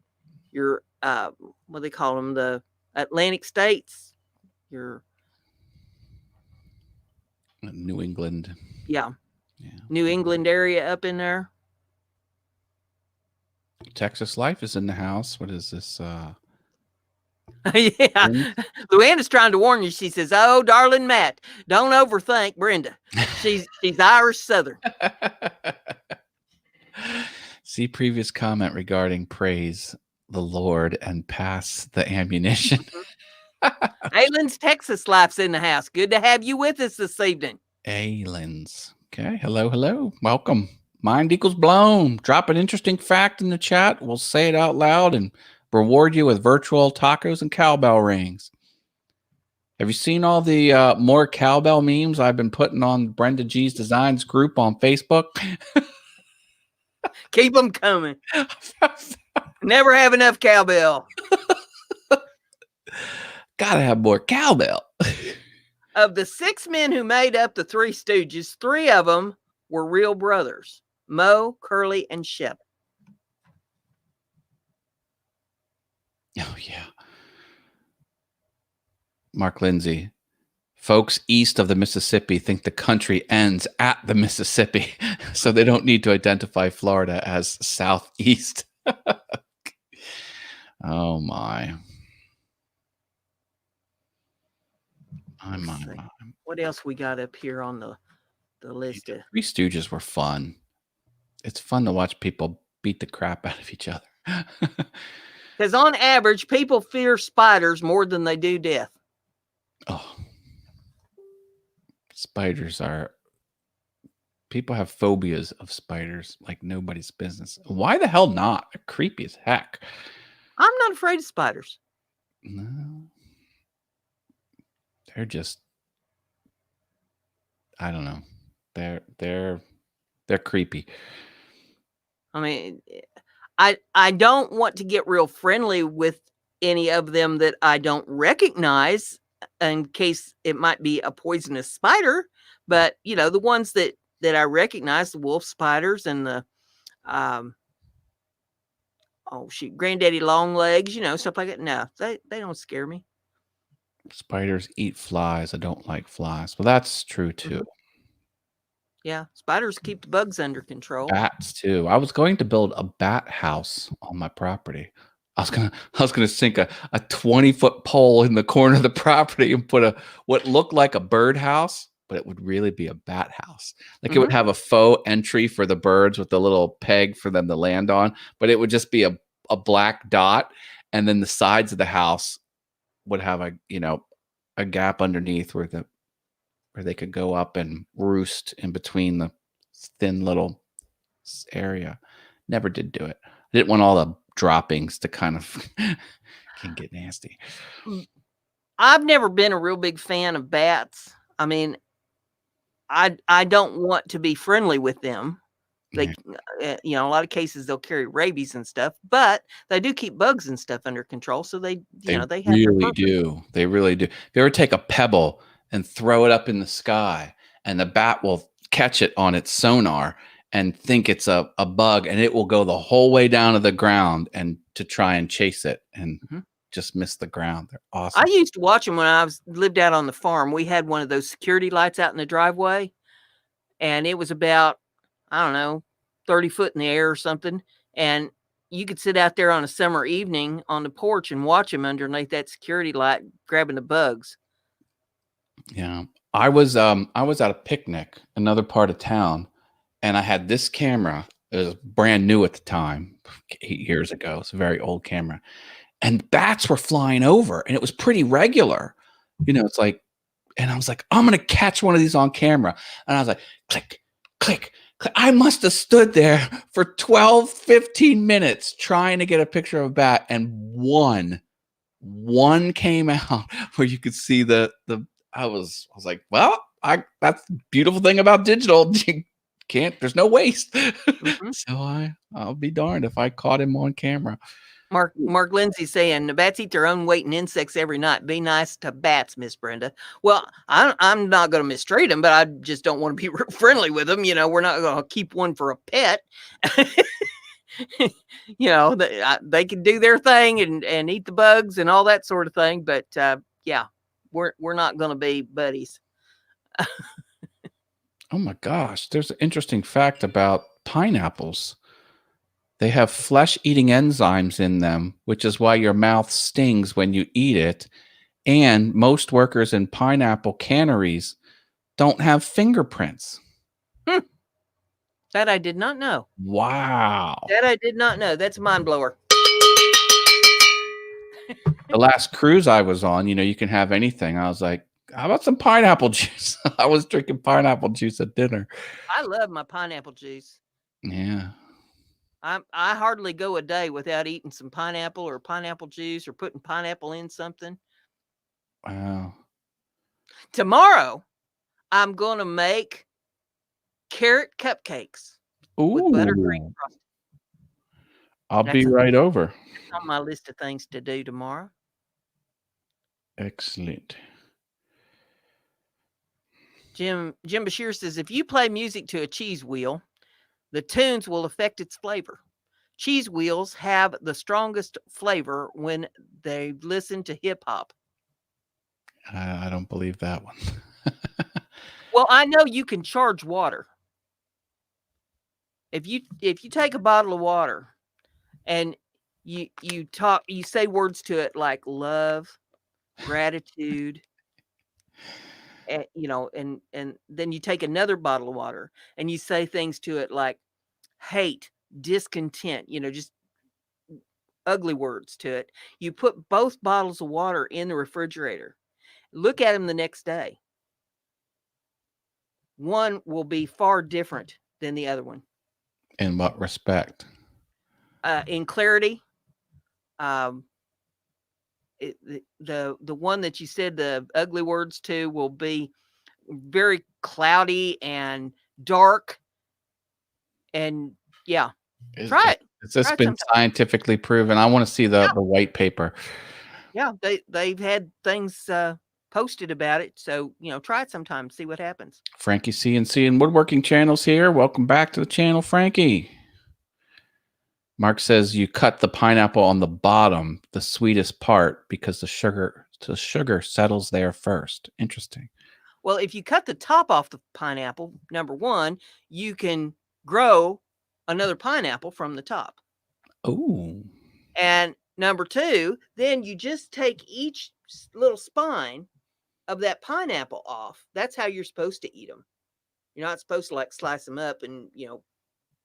Speaker 1: what do they call them? The Atlantic states. Your
Speaker 2: New England.
Speaker 1: Yeah. New England area up in there.
Speaker 2: Texas Life is in the house. What is this?
Speaker 1: Yeah. Luanna's trying to warn you. She says, "Oh, darling Matt, don't overthink Brenda. She's Irish Southern."
Speaker 2: See previous comment regarding praise the Lord and pass the ammunition.
Speaker 1: Aylin's Texas Life's in the house. Good to have you with us this evening.
Speaker 2: Aylin's. Okay. Hello. Welcome. Mind equals blown. Drop an interesting fact in the chat. We'll say it out loud and reward you with virtual tacos and cowbell rings. Have you seen all the more cowbell memes I've been putting on BrendaG's Designs group on Facebook?
Speaker 1: Keep them coming. Never have enough cowbell.
Speaker 2: Gotta have more cowbell.
Speaker 1: Of the 6 men who made up the Three Stooges, 3 of them were real brothers: Moe, Curly, and Shep.
Speaker 2: Oh, yeah. Mark Lindsay. Folks east of the Mississippi think the country ends at the Mississippi, so they don't need to identify Florida as southeast. Oh, my. My.
Speaker 1: What else we got up here on the list?
Speaker 2: Three Stooges were fun. It's fun to watch people beat the crap out of each other.
Speaker 1: Because on average, people fear spiders more than they do death.
Speaker 2: Oh. Spiders are... People have phobias of spiders like nobody's business. Why the hell not? They're creepy as heck.
Speaker 1: I'm not afraid of spiders.
Speaker 2: No. They're just... I don't know. They're creepy.
Speaker 1: I mean, I don't want to get real friendly with any of them that I don't recognize in case it might be a poisonous spider. But, the ones that I recognize, the wolf spiders and the, granddaddy long legs, stuff like that. No, they don't scare me.
Speaker 2: Spiders eat flies. I don't like flies. Well, that's true too.
Speaker 1: Yeah, spiders keep the bugs under control.
Speaker 2: Bats too. I was going to build a bat house on my property. I was gonna sink a 20-foot pole in the corner of the property and put what looked like a bird house, but it would really be a bat house. Like it would have a faux entry for the birds with a little peg for them to land on, but it would just be a black dot, and then the sides of the house would have a gap underneath where they could go up and roost in between the thin little area. Never did do it. I didn't want all the droppings to kind of can get nasty.
Speaker 1: I've never been a real big fan of bats. I mean, I don't want to be friendly with them. They, a lot of cases they'll carry rabies and stuff, but they do keep bugs and stuff under control. So they have
Speaker 2: really do. They really do. If you ever take a pebble and throw it up in the sky, and the bat will catch it on its sonar and think it's a bug, and it will go the whole way down to the ground and to try and chase it and just miss the ground. They're awesome.
Speaker 1: I used to watch them when I lived out on the farm. We had one of those security lights out in the driveway, and it was about, I don't know, 30 foot in the air or something. And you could sit out there on a summer evening on the porch and watch them underneath that security light grabbing the bugs.
Speaker 2: Yeah. I was at a picnic, another part of town, and I had this camera. It was brand new at the time, 8 years ago. It's a very old camera. And bats were flying over, and it was pretty regular. It's like, and I was like, I'm going to catch one of these on camera. And I was like, click, click, click. I must have stood there for 12, 15 minutes trying to get a picture of a bat. And one came out where you could see I was like, well, that's the beautiful thing about digital. You there's no waste. So I'll be darned if I caught him on camera.
Speaker 1: Mark Lindsay saying the bats eat their own weight in insects every night. Be nice to bats, Miss Brenda. Well, I'm not going to mistreat them, but I just don't want to be friendly with them. We're not going to keep one for a pet. They can do their thing and eat the bugs and all that sort of thing. But we're not going to be buddies.
Speaker 2: Oh my gosh, there's an interesting fact about pineapples. They have flesh-eating enzymes in them, which is why your mouth stings when you eat it. And most workers in pineapple canneries don't have fingerprints.
Speaker 1: That I did not know.
Speaker 2: Wow.
Speaker 1: That I did not know. That's a mind blower.
Speaker 2: The last cruise I was on, you can have anything. I was like, how about some pineapple juice? I was drinking pineapple juice at dinner.
Speaker 1: I love my pineapple juice.
Speaker 2: Yeah.
Speaker 1: I hardly go a day without eating some pineapple or pineapple juice or putting pineapple in something.
Speaker 2: Wow.
Speaker 1: Tomorrow, I'm going to make carrot cupcakes with buttercream frosting.
Speaker 2: I'll be right over.
Speaker 1: It's on my list of things to do tomorrow.
Speaker 2: Excellent.
Speaker 1: Jim Bashir says, if you play music to a cheese wheel, the tunes will affect its flavor. Cheese wheels have the strongest flavor when they listen to hip hop.
Speaker 2: I don't believe that one.
Speaker 1: Well, I know you can charge water. If you take a bottle of water and you say words to it like love, gratitude, and then you take another bottle of water and you say things to it like hate, discontent, just ugly words to it. You put both bottles of water in the refrigerator. Look at them the next day. One will be far different than the other one.
Speaker 2: In what respect?
Speaker 1: In clarity. The one that you said the ugly words to will be very cloudy and dark. And try it.
Speaker 2: It's just been scientifically proven. I want to see the white paper.
Speaker 1: Yeah, they've had things posted about it. So, try it sometime, see what happens.
Speaker 2: Frankie CNC and Woodworking Channels here. Welcome back to the channel, Frankie. Mark says you cut the pineapple on the bottom, the sweetest part, because the sugar settles there first. Interesting.
Speaker 1: Well, if you cut the top off the pineapple, number one, you can grow another pineapple from the top.
Speaker 2: Oh.
Speaker 1: And number two, then you just take each little spine of that pineapple off. That's how you're supposed to eat them. You're not supposed to like slice them up and,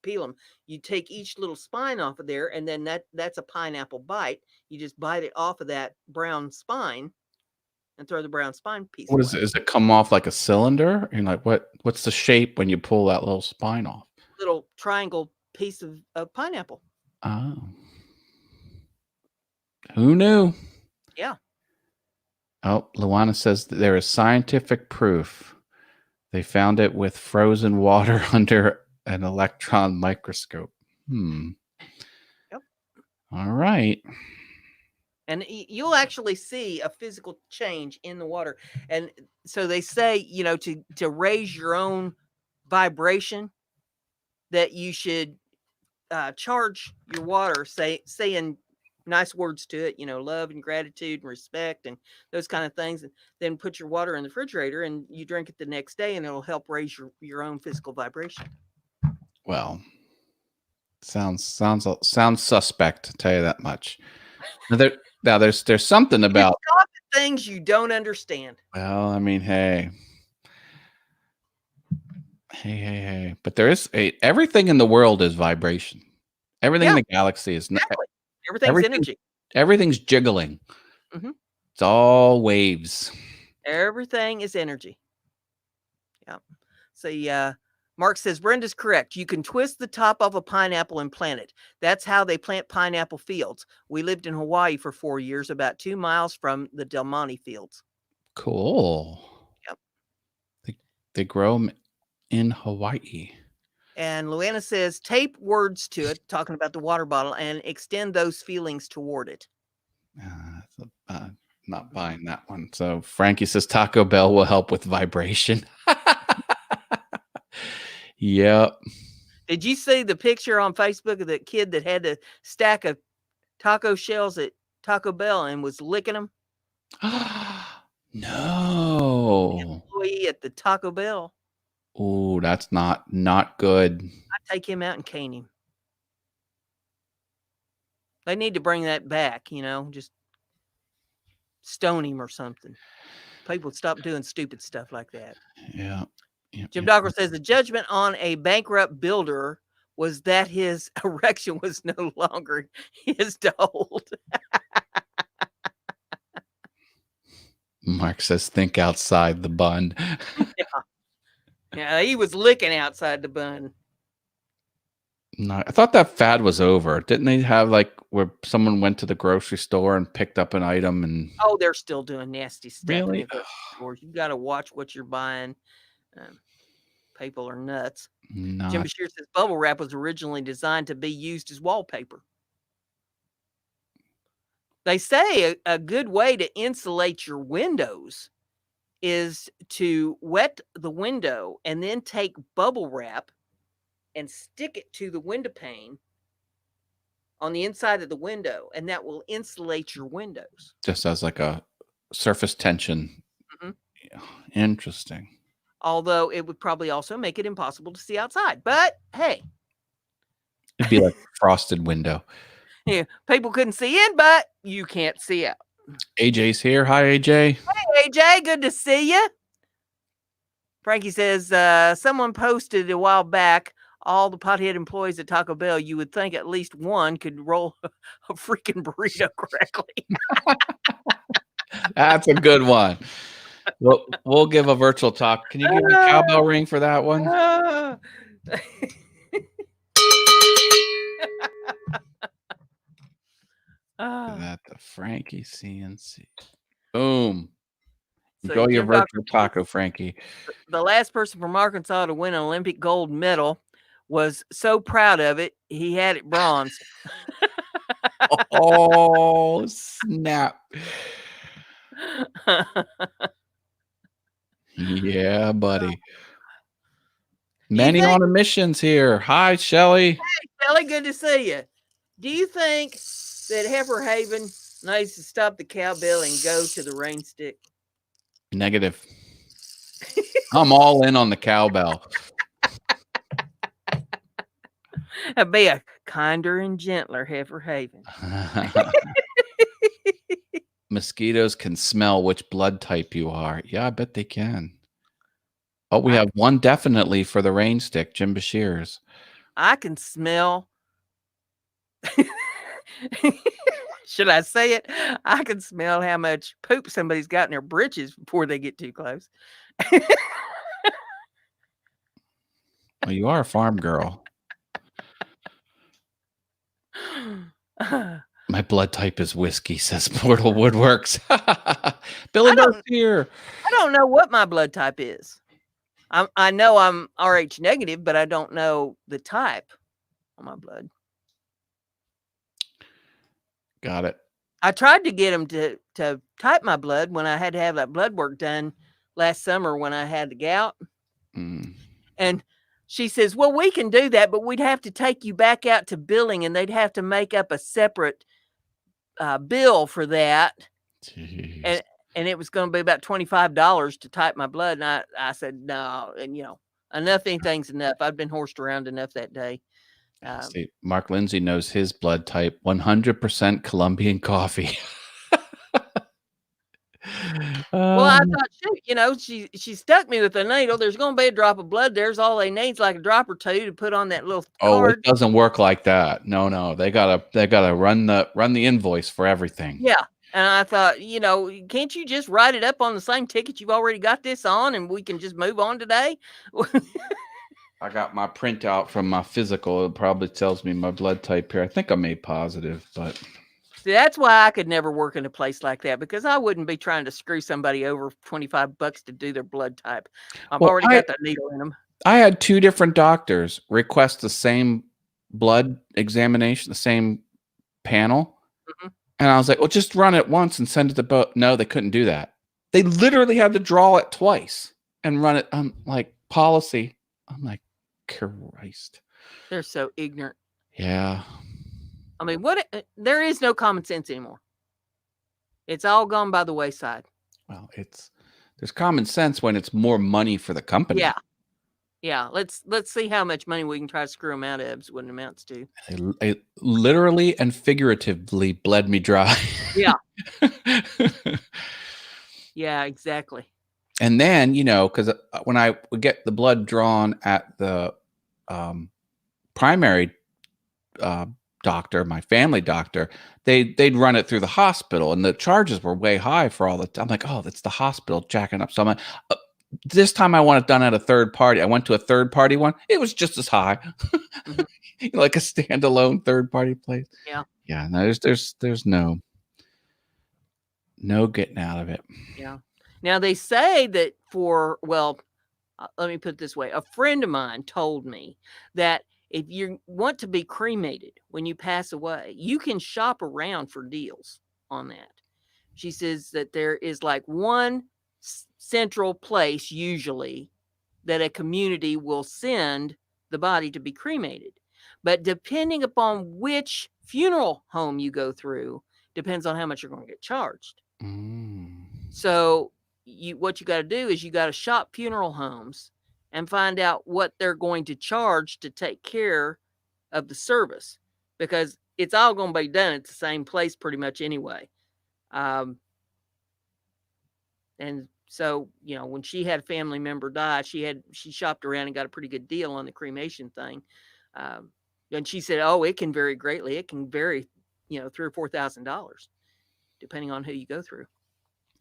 Speaker 1: peel them. You take each little spine off of there, and then that's a pineapple bite. You just bite it off of that brown spine and throw the brown spine piece
Speaker 2: What
Speaker 1: away.
Speaker 2: is it? Does it come off like a cylinder? And like what's the shape when you pull that little spine off?
Speaker 1: Little triangle piece of pineapple.
Speaker 2: Oh. Who knew?
Speaker 1: Yeah.
Speaker 2: Oh, Luana says that there is scientific proof. They found it with frozen water under an electron microscope.
Speaker 1: Yep.
Speaker 2: All right.
Speaker 1: And you'll actually see a physical change in the water. And so they say, to raise your own vibration, that you should charge your water, saying nice words to it, love and gratitude and respect and those kind of things. And then put your water in the refrigerator and you drink it the next day, and it'll help raise your own physical vibration.
Speaker 2: Well, sounds suspect, to tell you that much. Now there's something about
Speaker 1: things you don't understand.
Speaker 2: Well, I mean, hey. But there is everything in the world is vibration. Everything in the galaxy is
Speaker 1: exactly. Everything's energy.
Speaker 2: Everything's jiggling.
Speaker 1: Mm-hmm.
Speaker 2: It's all waves.
Speaker 1: Everything is energy. Yeah. So Mark says, Brenda's correct. You can twist the top of a pineapple and plant it. That's how they plant pineapple fields. We lived in Hawaii for 4 years, about 2 miles from the Del Monte fields.
Speaker 2: Cool.
Speaker 1: Yep.
Speaker 2: They grow them in Hawaii.
Speaker 1: And Luana says, tape words to it, talking about the water bottle, and extend those feelings toward it.
Speaker 2: Not buying that one. So Frankie says Taco Bell will help with vibration. Yep.
Speaker 1: Did you see the picture on Facebook of that kid that had a stack of taco shells at Taco Bell and was licking them?
Speaker 2: No.
Speaker 1: Employee at the Taco Bell.
Speaker 2: Oh, that's not good.
Speaker 1: I'd take him out and cane him. They need to bring that back, just stone him or something. People would stop doing stupid stuff like that.
Speaker 2: Yeah.
Speaker 1: Jim Docker says the judgment on a bankrupt builder was that his erection was no longer his to hold.
Speaker 2: Mark says, think outside the bun.
Speaker 1: Yeah, he was licking outside the bun.
Speaker 2: No, I thought that fad was over. Didn't they have where someone went to the grocery store and picked up an item and?
Speaker 1: Oh, they're still doing nasty stuff.
Speaker 2: Really?
Speaker 1: You got to watch what you're buying. People are nuts. Jim Bashir says bubble wrap was originally designed to be used as wallpaper. They say a good way to insulate your windows is to wet the window and then take bubble wrap and stick it to the window pane on the inside of the window, and that will insulate your windows.
Speaker 2: Just as like a surface tension.
Speaker 1: Mm-hmm.
Speaker 2: Yeah. Interesting.
Speaker 1: Although it would probably also make it impossible to see outside. But hey.
Speaker 2: It'd be like a frosted window.
Speaker 1: Yeah, people couldn't see in, but you can't see out.
Speaker 2: AJ's here. Hi, AJ.
Speaker 1: Hey, AJ. Good to see you. Frankie says, someone posted a while back, all the pothead employees at Taco Bell, you would think at least one could roll a freaking burrito correctly.
Speaker 2: That's a good one. We'll give a virtual talk. Can you give me a cowbell ring for that one? That the Frankie CNC. Boom. Enjoy your virtual taco, Frankie.
Speaker 1: The last person from Arkansas to win an Olympic gold medal was so proud of it, he had it bronze.
Speaker 2: Oh, snap. Yeah, buddy. Many on emissions here. Hi, Shelly.
Speaker 1: Hey, Shelly, good to see you. Do you think that Heifer Haven needs to stop the cowbell and go to the rain stick?
Speaker 2: Negative. I'm all in on the cowbell.
Speaker 1: That'd be a kinder and gentler Heifer Haven.
Speaker 2: Mosquitoes can smell which blood type you are. Yeah, I bet they can. Oh, we
Speaker 1: I
Speaker 2: have one definitely for the rain stick, Jim Bashir's.
Speaker 1: I can smell. Should I say it? I can smell how much poop somebody's got in their britches before they get too close.
Speaker 2: Well, you are a farm girl. My blood type is whiskey, says Portal Woodworks. Billy Burke's here.
Speaker 1: I don't know what my blood type is. I know I'm Rh negative, but I don't know the type on my blood.
Speaker 2: Got it.
Speaker 1: I tried to get him to type my blood when I had to have that blood work done last summer when I had the gout.
Speaker 2: Mm.
Speaker 1: And she says, well, we can do that, but we'd have to take you back out to billing and they'd have to make up a separate bill for that.
Speaker 2: Jeez.
Speaker 1: And it was going to be about $25 to type my blood. And I said, no. And, enough anything's enough. I've been horsed around enough that day.
Speaker 2: See, Mark Lindsay knows his blood type, 100% Colombian coffee.
Speaker 1: Well, I thought, shoot, she stuck me with a needle. There's going to be a drop of blood. There's all they need is like a drop or two to put on that little card.
Speaker 2: It doesn't work like that. No. They gotta run the invoice for everything.
Speaker 1: Yeah. And I thought, can't you just write it up on the same ticket you've already got this on and we can just move on today?
Speaker 2: I got my printout from my physical. It probably tells me my blood type here. I think I'm A positive, but
Speaker 1: see, that's why I could never work in a place like that because I wouldn't be trying to screw somebody over for $25 to do their blood type. I've already got that needle in them.
Speaker 2: I had 2 different doctors request the same blood examination, the same panel.
Speaker 1: Mm-hmm.
Speaker 2: And I was like, well, just run it once and send it to both. No, they couldn't do that. They literally had to draw it twice and run it on like policy. I'm like, Christ.
Speaker 1: They're so ignorant.
Speaker 2: Yeah.
Speaker 1: I mean, there is no common sense anymore. It's all gone by the wayside.
Speaker 2: Well, there's common sense when it's more money for the company.
Speaker 1: Yeah. Yeah. Let's see how much money we can try to screw them out of is what it amounts to.
Speaker 2: It literally and figuratively bled me dry.
Speaker 1: Yeah. Yeah, exactly.
Speaker 2: And then, because when I would get the blood drawn at the primary doctor, my family doctor, they'd run it through the hospital, and the charges were way high for all the time. I'm like, oh, that's the hospital jacking up. So I'm like, this time I want it done at a third party. I went to a third party one. It was just as high, mm-hmm. Like a standalone third party place.
Speaker 1: Yeah.
Speaker 2: Yeah. No, there's no getting out of it.
Speaker 1: Yeah. Now they say that let me put it this way. A friend of mine told me that if you want to be cremated when you pass away, you can shop around for deals on that. She says that there is like one central place usually that a community will send the body to be cremated. But depending upon which funeral home you go through, depends on how much you're going to get charged.
Speaker 2: Mm.
Speaker 1: So what you got to do is you got to shop funeral homes and find out what they're going to charge to take care of the service, because it's all going to be done at the same place pretty much anyway. And so, when she had a family member die, she shopped around and got a pretty good deal on the cremation thing. And she said, oh, it can vary greatly. It can vary, $3,000 or $4,000 depending on who you go through.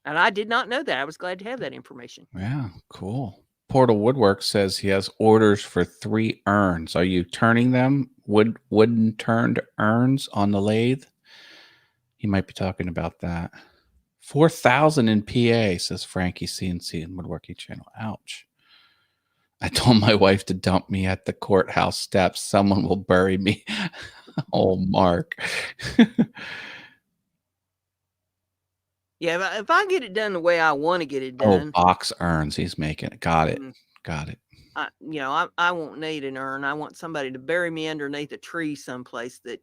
Speaker 1: And I did not know that. I was glad to have that information.
Speaker 2: Yeah, cool. Portal Woodwork says he has orders for 3 urns. Are you turning them? Wooden turned urns on the lathe? He might be talking about that. 4,000 in PA, says Frankie CNC and Woodworking Channel. Ouch. I told my wife to dump me at the courthouse steps. Someone will bury me. Oh, Mark.
Speaker 1: Yeah, if I get it done the way I want to get it done.
Speaker 2: Oh, box urns he's making. Got it. Got it.
Speaker 1: I won't need an urn. I want somebody to bury me underneath a tree someplace that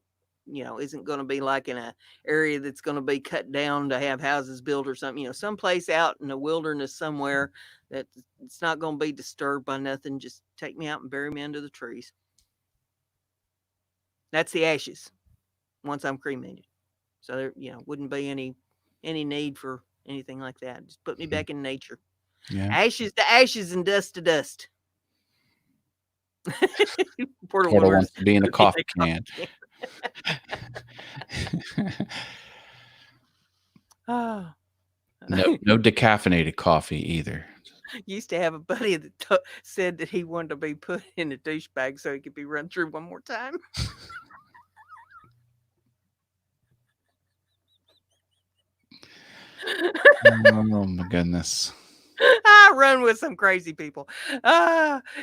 Speaker 1: isn't going to be like in a area that's going to be cut down to have houses built or something. Someplace out in the wilderness somewhere that it's not going to be disturbed by nothing. Just take me out and bury me under the trees. That's the ashes once I'm cremated. So there, wouldn't be any need for anything like that. Just put me back in nature.
Speaker 2: Yeah.
Speaker 1: Ashes to ashes and dust to dust.
Speaker 2: Portal wants to be in a coffee can.
Speaker 1: Oh.
Speaker 2: No decaffeinated coffee either.
Speaker 1: Used to have a buddy that said that he wanted to be put in a douchebag so he could be run through one more time.
Speaker 2: Oh my goodness.
Speaker 1: I run with some crazy people.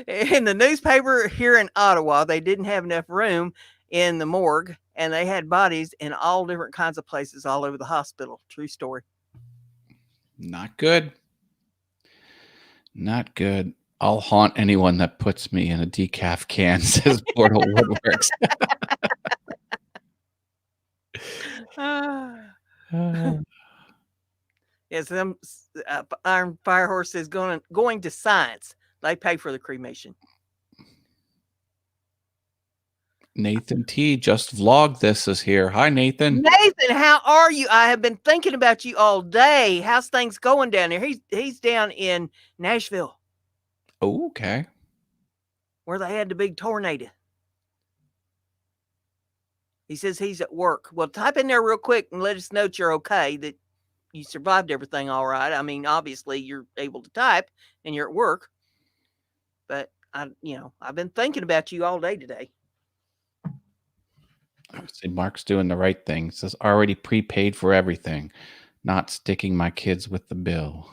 Speaker 1: In the newspaper here in Ottawa, they didn't have enough room in the morgue, and they had bodies in all different kinds of places all over the hospital. True story.
Speaker 2: Not good. Not good. I'll haunt anyone that puts me in a decaf can, says Portal Woodworks.
Speaker 1: Yes, Iron Firehorse is going to science. They pay for the cremation.
Speaker 2: Nathan T just vlogged this is here. Hi, Nathan.
Speaker 1: Nathan, how are you? I have been thinking about you all day. How's things going down there? He's down in Nashville.
Speaker 2: Oh, okay.
Speaker 1: Where they had the big tornado. He says he's at work. Well, type in there real quick and let us know that you're okay, that you survived everything all right. I mean, obviously you're able to type and you're at work. But I've been thinking about you all day today.
Speaker 2: See, Mark's doing the right thing. It says already prepaid for everything, not sticking my kids with the bill.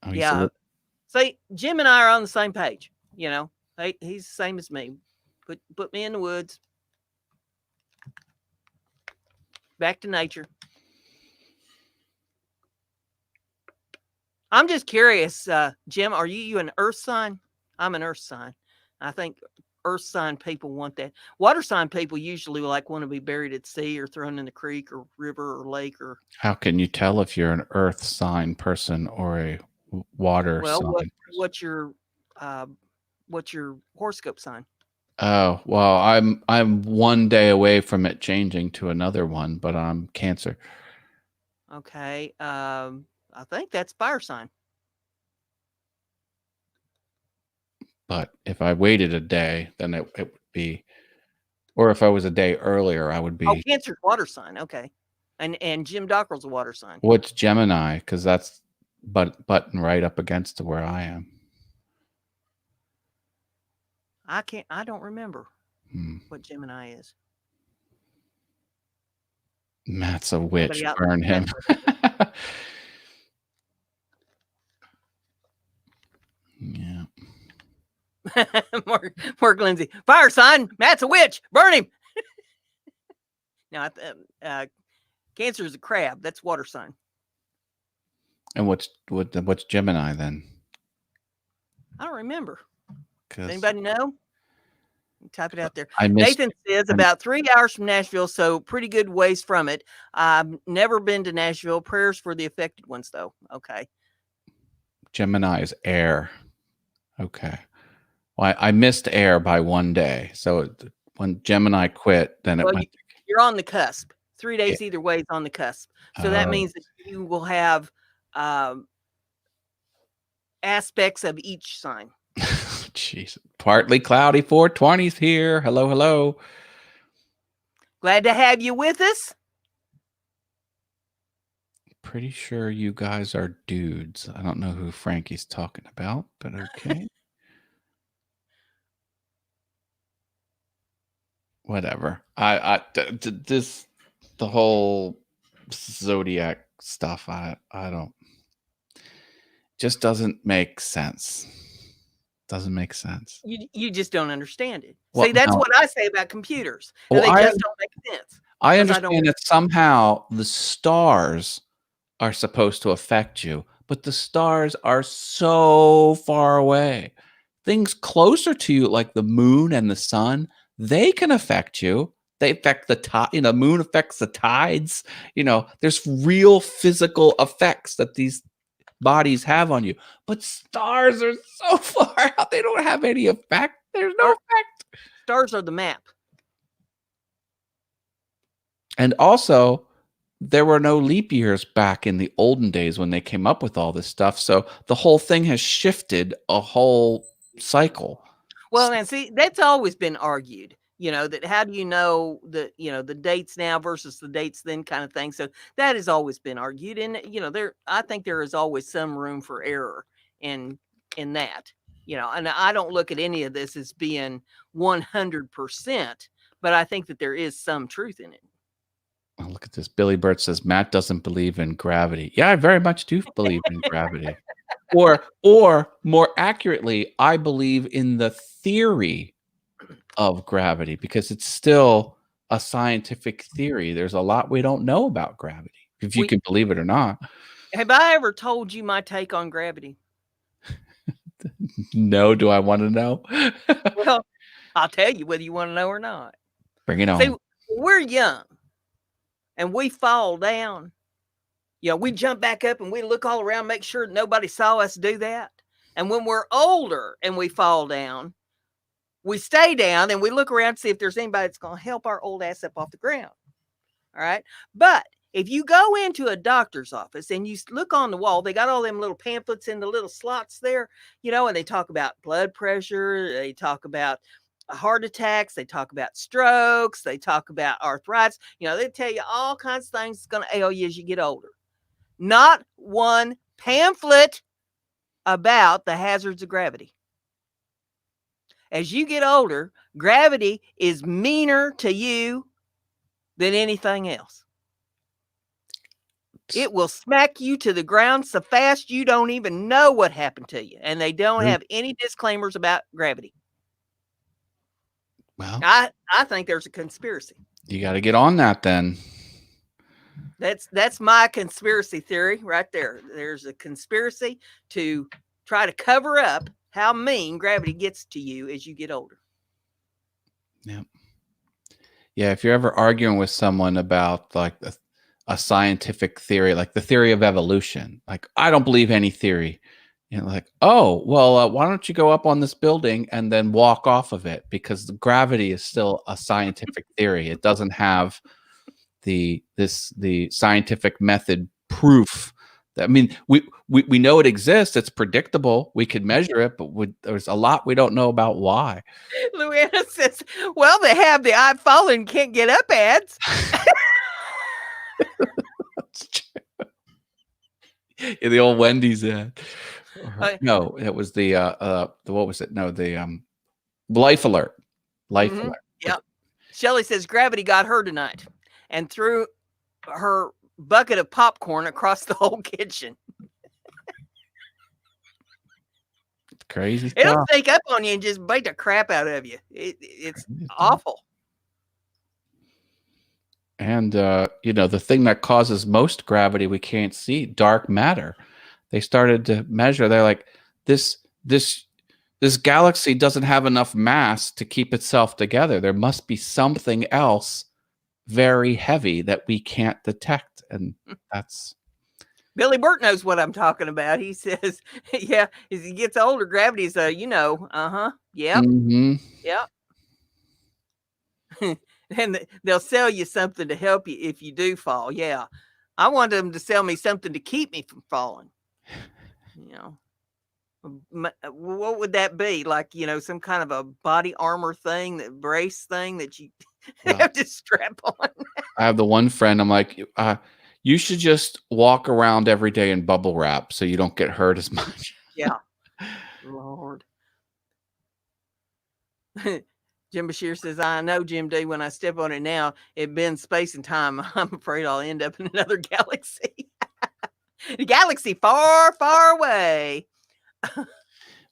Speaker 1: Oh, yeah. See, Jim and I are on the same page. He's the same as me. Put me in the woods. Back to nature. I'm just curious, Jim, are you an earth sign? I'm an earth sign. I think earth sign people want that. Water sign people usually want to be buried at sea or thrown in the creek or river or lake. Or
Speaker 2: how can you tell if you're an earth sign person or a water sign?
Speaker 1: What's your horoscope sign?
Speaker 2: Oh, well, I'm one day away from it changing to another one, but I'm Cancer.
Speaker 1: Okay. I think that's fire sign.
Speaker 2: But if I waited a day, then it would be, or if I was a day earlier, I would be.
Speaker 1: Oh, Cancer's water sign. Okay. And Jim Dockrell's a water sign.
Speaker 2: What's Gemini? Because that's button right up against to where I am.
Speaker 1: I don't remember what Gemini is.
Speaker 2: Matt's a witch. Burn him. Yeah.
Speaker 1: Mark Lindsay. Fire sign. Matt's a witch. Burn him. Now, Cancer is a crab. That's water sign.
Speaker 2: And what's Gemini then?
Speaker 1: I don't remember. Does anybody know? Type it out there.
Speaker 2: Nathan
Speaker 1: says about 3 hours from Nashville, so pretty good ways from it. I've never been to Nashville. Prayers for the affected ones, though. Okay.
Speaker 2: Gemini is air. Okay. Well, I missed air by 1 day. So when Gemini quit, then it went.
Speaker 1: You're on the cusp. 3 days either way is on the cusp. So that means that you will have aspects of each sign.
Speaker 2: Jeez. Partly cloudy 420s here. Hello, hello.
Speaker 1: Glad to have you with us.
Speaker 2: Pretty sure you guys are dudes. I don't know who Frankie's talking about, but okay. Whatever. The whole zodiac stuff, I don't, just doesn't make sense. Doesn't make sense.
Speaker 1: You just don't understand it. See, that's what I say about computers. They just don't make sense.
Speaker 2: I understand that somehow the stars are supposed to affect you, but the stars are so far away. things closer to you, like the moon and the sun, they can affect you. They affect the tide. The moon affects the tides. There's real physical effects that these bodies have on you. But stars are so far out; they don't have any effect. There's no effect.
Speaker 1: Stars are the map.
Speaker 2: And also, there were no leap years back in the olden days when they came up with all this stuff. So the whole thing has shifted a whole cycle.
Speaker 1: Well, and see, that's always been argued, that how do you know the dates now versus the dates then kind of thing. So that has always been argued. And, I think there is always some room for error in that, and I don't look at any of this as being 100%, but I think that there is some truth in it.
Speaker 2: Oh, look at this. Billy Burt says Matt doesn't believe in gravity. Yeah, I very much do believe in gravity. Or more accurately, I believe in the theory of gravity because it's still a scientific theory. There's a lot we don't know about gravity, if you can believe it or not.
Speaker 1: Have I ever told you my take on gravity?
Speaker 2: No. Do I want to know?
Speaker 1: Well, I'll tell you whether you want to know or not.
Speaker 2: Bring it on.
Speaker 1: See, we're young and we fall down. We jump back up and we look all around, make sure nobody saw us do that. And when we're older and we fall down, we stay down and we look around to see if there's anybody that's going to help our old ass up off the ground. All right. But if you go into a doctor's office and you look on the wall, they got all them little pamphlets in the little slots there, and they talk about blood pressure. They talk about heart attacks. They talk about strokes. They talk about arthritis. They tell you all kinds of things that's going to ail you as you get older. Not one pamphlet about the hazards of gravity. As you get older, gravity is meaner to you than anything else. It will smack you to the ground so fast you don't even know what happened to you. And they don't have any disclaimers about gravity.
Speaker 2: Well,
Speaker 1: I think there's a conspiracy.
Speaker 2: You got to get on that then.
Speaker 1: That's my conspiracy theory right there. There's a conspiracy to try to cover up how mean gravity gets to you as you get older.
Speaker 2: Yeah. Yeah. If you're ever arguing with someone about like a scientific theory, like the theory of evolution, like I don't believe any theory. Like, oh, well, why don't you go up on this building and then walk off of it? Because the gravity is still a scientific theory. It doesn't have the scientific method proof. I mean, we know it exists. It's predictable. We could measure it, but there's a lot we don't know about why.
Speaker 1: Luana says, well, they have the I've fallen, can't get up ads.
Speaker 2: That's true. Yeah, the old Wendy's ad. No, it was the what was it? No, the Life Alert. Life Alert.
Speaker 1: Yep. Shelly says gravity got her tonight and threw her bucket of popcorn across the whole kitchen.
Speaker 2: It's crazy stuff.
Speaker 1: It'll sneak up on you and just bite the crap out of you. It's awful.
Speaker 2: And the thing that causes most gravity we can't see, dark matter. They started to measure. They're like, this galaxy doesn't have enough mass to keep itself together. There must be something else very heavy that we can't detect. And that's
Speaker 1: Billy Burt knows what I'm talking about. He says, yeah, as he gets older, gravity's yep.
Speaker 2: Mm-hmm.
Speaker 1: Yep. And they'll sell you something to help you if you do fall. Yeah. I want them to sell me something to keep me from falling. What would that be? Like, some kind of a body armor thing, that brace thing that you have to strap on.
Speaker 2: I have the one friend, I'm like, you should just walk around every day in bubble wrap so you don't get hurt as much.
Speaker 1: Yeah. Lord. Jim Bashir says, I know, Jim D, when I step on it now, it bends space and time. I'm afraid I'll end up in another galaxy. A galaxy far, far away.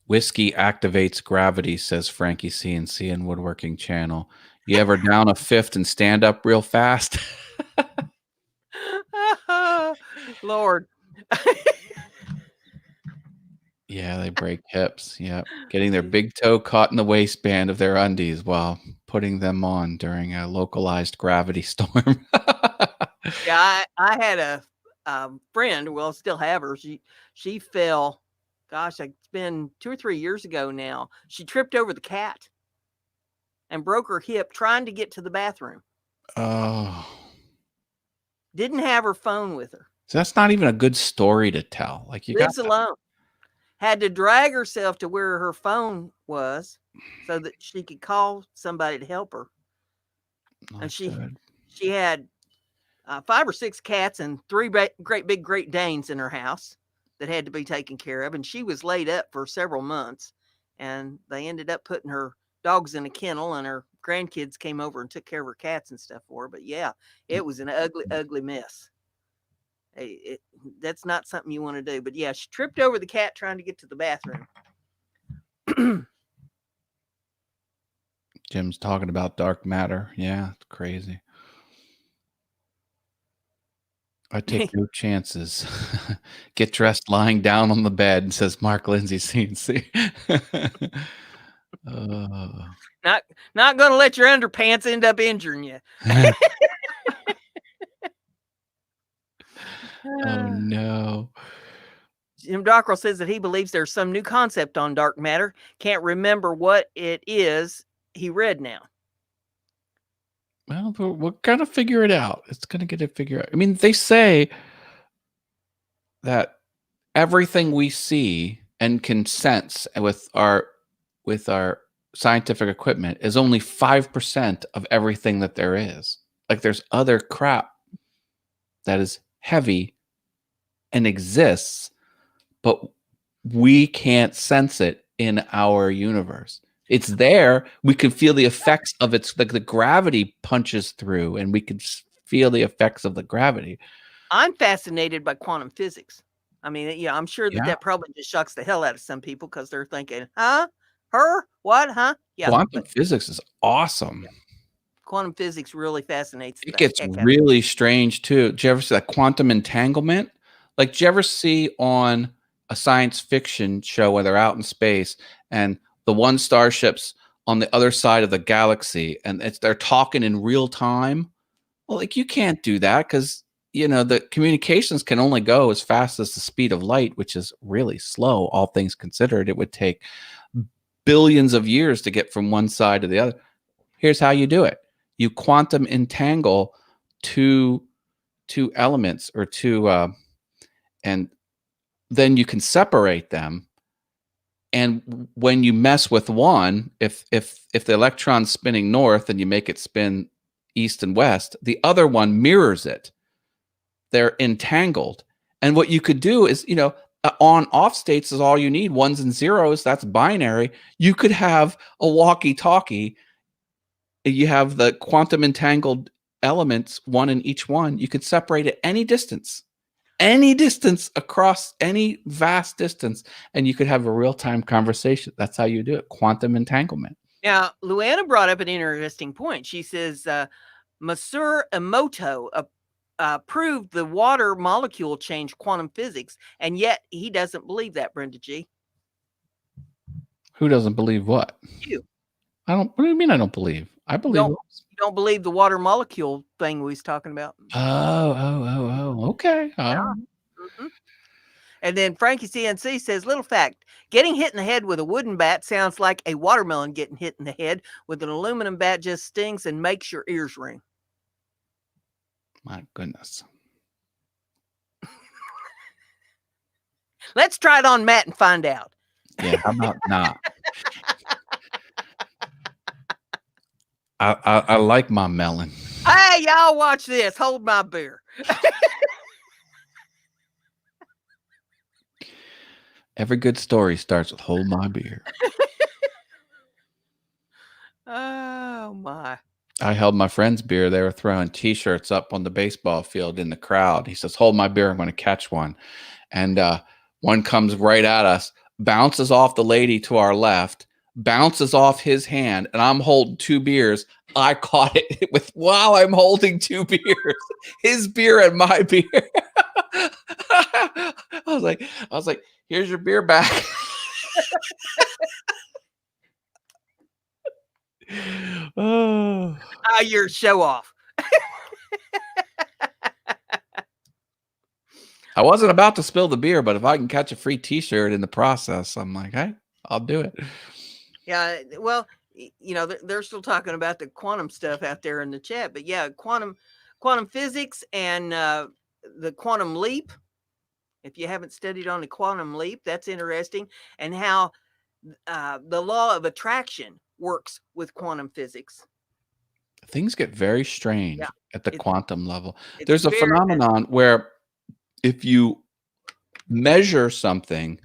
Speaker 2: Whiskey activates gravity, says Frankie CNC in Woodworking Channel. You ever down a fifth and stand up real fast?
Speaker 1: Lord.
Speaker 2: Yeah, they break hips. Yep. Getting their big toe caught in the waistband of their undies while putting them on during a localized gravity storm.
Speaker 1: Yeah, I had a friend. Well, still have her. She fell. Gosh, it's been 2 or 3 years ago now. She tripped over the cat and broke her hip trying to get to the bathroom.
Speaker 2: Oh.
Speaker 1: Didn't have her phone with her.
Speaker 2: So that's not even a good story to tell. Like you got
Speaker 1: Lives alone. Had to drag herself to where her phone was so that she could call somebody to help her. And she had 5 or 6 cats and 3 great big Great Danes in her house that had to be taken care of. And she was laid up for several months. And they ended up putting her dogs in a kennel, and her grandkids came over and took care of her cats and stuff for her. But yeah, it was an ugly, ugly mess. That's not something you want to do. But yeah, she tripped over the cat trying to get to the bathroom.
Speaker 2: Jim's talking about dark matter. Yeah, it's crazy. I take no chances. Get dressed lying down on the bed, says Mark Lindsay CNC.
Speaker 1: Not going to let your underpants end up injuring you.
Speaker 2: Oh no.
Speaker 1: Jim Dockrell says that he believes there's some new concept on dark matter. Can't remember what it is. He read now.
Speaker 2: Well, we're gonna figure it out. It's gonna get it figured out. I mean, they say that everything we see and can sense with our scientific equipment is only 5% of everything that there is. Like there's other crap that is heavy and exists, but we can't sense it in our universe. It's there. We can feel the effects of it. Like the gravity punches through, and we can feel the effects of the gravity.
Speaker 1: I'm fascinated by quantum physics. I mean, yeah, I'm sure that probably just shocks the hell out of some people because they're thinking, huh? Her? What? Huh? Yeah.
Speaker 2: Quantum physics is awesome.
Speaker 1: Yeah. Quantum physics really fascinates me.
Speaker 2: It gets really strange too. Did you ever see that quantum entanglement? Like, did you ever see on a science fiction show where they're out in space and the one starship's on the other side of the galaxy and they're talking in real time? Well, like you can't do that because, you know, the communications can only go as fast as the speed of light, which is really slow, all things considered. It would take billions of years to get from one side to the other. Here's how you do it. You quantum entangle two elements or two, and then you can separate them. And when you mess with one, if the electron's spinning north and you make it spin east and west, the other one mirrors it. They're entangled. And what you could do is, you know, on-off states is all you need. Ones and zeros, that's binary. You could have a walkie-talkie. You have the quantum entangled elements, one in each one. You could separate at any distance across any vast distance, and you could have a real-time conversation. That's how you do it, quantum entanglement.
Speaker 1: Now, Luana brought up an interesting point. She says, Masaru Emoto proved the water molecule changed quantum physics, and yet he doesn't believe that, Brenda G.
Speaker 2: Who doesn't believe what?
Speaker 1: You.
Speaker 2: What do you mean I don't believe? I believe.
Speaker 1: You don't believe the water molecule thing we was talking about.
Speaker 2: Oh. Okay.
Speaker 1: Yeah. Mm-hmm. And then Frankie CNC says, little fact, getting hit in the head with a wooden bat sounds like a watermelon getting hit in the head with an aluminum bat just stings and makes your ears ring.
Speaker 2: My goodness.
Speaker 1: Let's try it on Matt and find out.
Speaker 2: Yeah, how about not? I like my melon.
Speaker 1: Hey, y'all watch this. Hold my beer.
Speaker 2: Every good story starts with hold my beer.
Speaker 1: Oh, my.
Speaker 2: I held my friend's beer. They were throwing T-shirts up on the baseball field in the crowd. He says, hold my beer. I'm going to catch one. And one comes right at us, bounces off the lady to our left, bounces off his hand, and I'm holding 2 beers. I caught it with while I'm holding 2 beers, his beer and my beer. I was like, here's your beer back. Oh.
Speaker 1: You're show off.
Speaker 2: I wasn't about to spill the beer, but if I can catch a free T-shirt in the process, I'm like, hey, I'll do it.
Speaker 1: Yeah, well, you know, they're still talking about the quantum stuff out there in the chat, but yeah, quantum physics and the quantum leap. If you haven't studied on the quantum leap, that's interesting, and how the law of attraction works with quantum physics.
Speaker 2: Things get very strange at the
Speaker 1: It's-
Speaker 2: quantum level.
Speaker 1: it's
Speaker 2: There's a
Speaker 1: very
Speaker 2: phenomenon where if you measure something,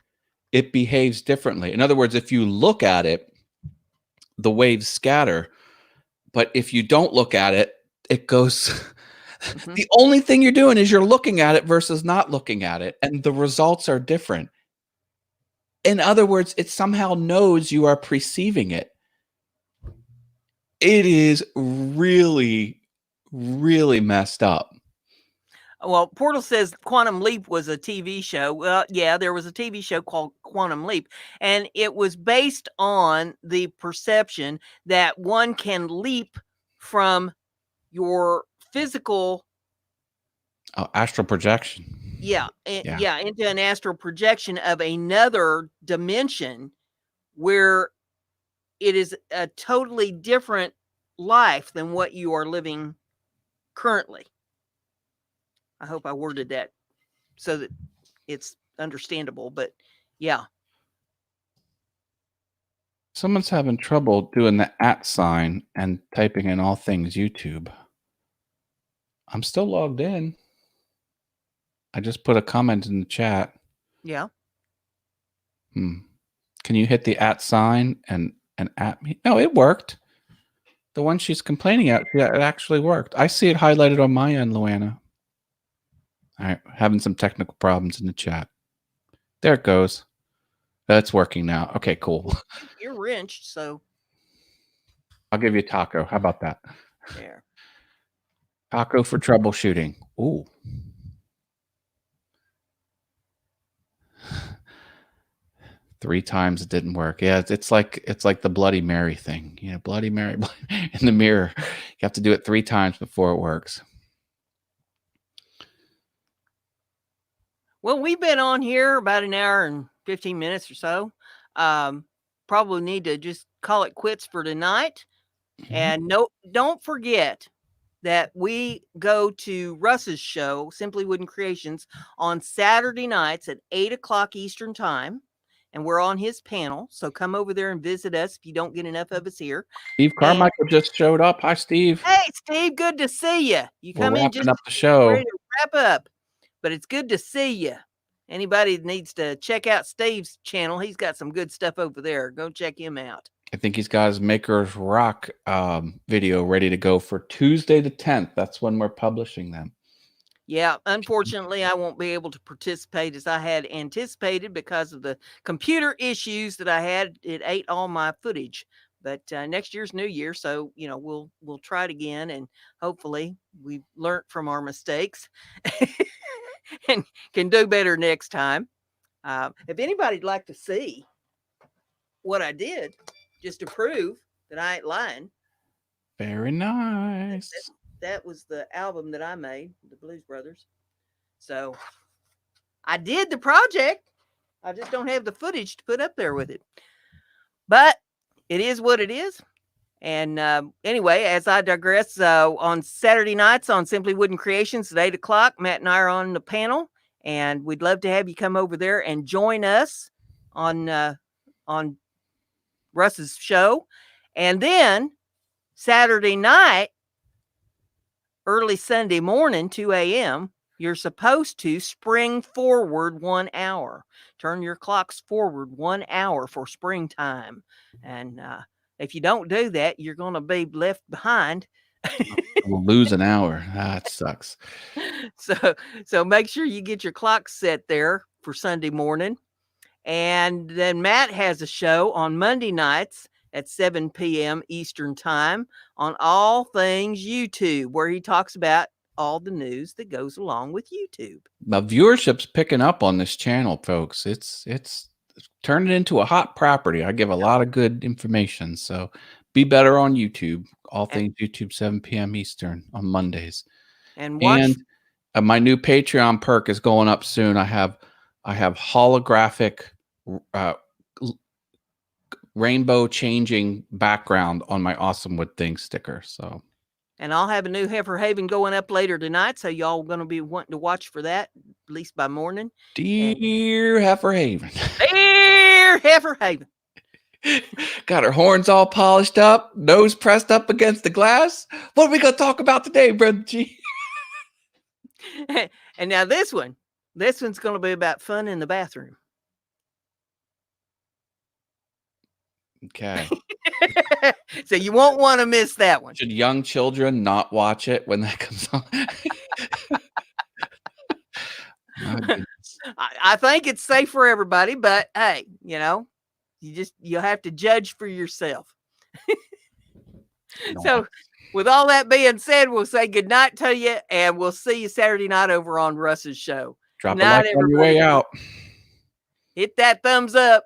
Speaker 2: it behaves differently. In other words, if you look at it, the waves scatter. But if you don't look at it, it goes. The only thing you're doing is you're looking at it versus not looking at it, and the results are different. In other words, it somehow knows you are perceiving it. It is really, really messed up.
Speaker 1: Well, Portal says Quantum Leap was a TV show. Well, yeah, there was a TV show called Quantum Leap, and it was based on the perception that one can leap from your physical
Speaker 2: Astral projection.
Speaker 1: into an astral projection of another dimension where it is a totally different life than what you are living currently. I hope I worded that so that it's understandable, but yeah.
Speaker 2: Someone's having trouble doing the @ sign and typing in all things YouTube. I'm still logged in. I just put a comment in the chat.
Speaker 1: Yeah.
Speaker 2: Can you hit the @ sign and @ me? No, it worked. The one she's complaining at, it actually worked. I see it highlighted on my end, Luana. All right, having some technical problems in the chat. There it goes. That's working now. Okay, cool.
Speaker 1: You're wrenched, so
Speaker 2: I'll give you a taco. How about that?
Speaker 1: there.
Speaker 2: Taco for troubleshooting. Ooh. Three times it didn't work. Yeah, it's like the Bloody Mary thing. You know, Bloody Mary in the mirror. You have to do it 3 times before it works.
Speaker 1: Well, we've been on here about an hour and 15 minutes or so. Probably need to just call it quits for tonight. And don't forget that we go to Russ's show, Simply Wooden Creations, on Saturday nights at 8:00 Eastern Time. And we're on his panel. So come over there and visit us if you don't get enough of us here.
Speaker 2: Steve Carmichael just showed up. Hi, Steve.
Speaker 1: Hey, Steve, good to see you. You come in just
Speaker 2: up the show.
Speaker 1: ready to wrap up, but it's good to see you. Anybody that needs to check out Steve's channel, he's got some good stuff over there. Go check him out.
Speaker 2: I think he's got his Makers Rock video ready to go for Tuesday the 10th. That's when we're publishing them.
Speaker 1: Yeah, unfortunately, I won't be able to participate as I had anticipated because of the computer issues that I had. It ate all my footage. But next year's New Year, so you know we'll try it again, and hopefully we've learned from our mistakes and can do better next time. If anybody'd like to see what I did, just to prove that I ain't lying.
Speaker 2: Very nice.
Speaker 1: That was the album that I made, the Blues Brothers. So I did the project. I just don't have the footage to put up there with it. But it is what it is. And anyway, as I digress, on Saturday nights on Simply Wooden Creations at 8:00, Matt and I are on the panel. And we'd love to have you come over there and join us on Russ's show. And then Saturday night, early Sunday morning, 2 a.m., you're supposed to spring forward 1 hour. Turn your clocks forward 1 hour for springtime. And if you don't do that, you're going to be left behind.
Speaker 2: We'll lose an hour. That sucks.
Speaker 1: So make sure you get your clock set there for Sunday morning. And then Matt has a show on Monday nights at 7 p.m. Eastern Time on all things YouTube, where he talks about all the news that goes along with YouTube.
Speaker 2: The viewership's picking up on this channel, folks. It's turned it into a hot property. I give a lot of good information. So be better on YouTube. All things YouTube, 7 p.m. Eastern on Mondays.
Speaker 1: And watch.
Speaker 2: And my new Patreon perk is going up soon. I have holographic rainbow changing background on my Awesome Wood Thing sticker. So,
Speaker 1: and I'll have a new Heifer Haven going up later tonight, so y'all going to be wanting to watch for that, at least by morning.
Speaker 2: Dear Heifer Haven.
Speaker 1: Dear Heifer Haven.
Speaker 2: Got her horns all polished up, nose pressed up against the glass. What are we going to talk about today, BrendaG?
Speaker 1: And now this one's going to be about fun in the bathroom.
Speaker 2: Okay.
Speaker 1: So you won't want to miss that one.
Speaker 2: Should young children not watch it when that comes on?
Speaker 1: I think it's safe for everybody, but hey, you have to judge for yourself. So with all that being said, we'll say good night to you, and we'll see you Saturday night over on Russ's show.
Speaker 2: Drop a like on your way out.
Speaker 1: Hit that thumbs up.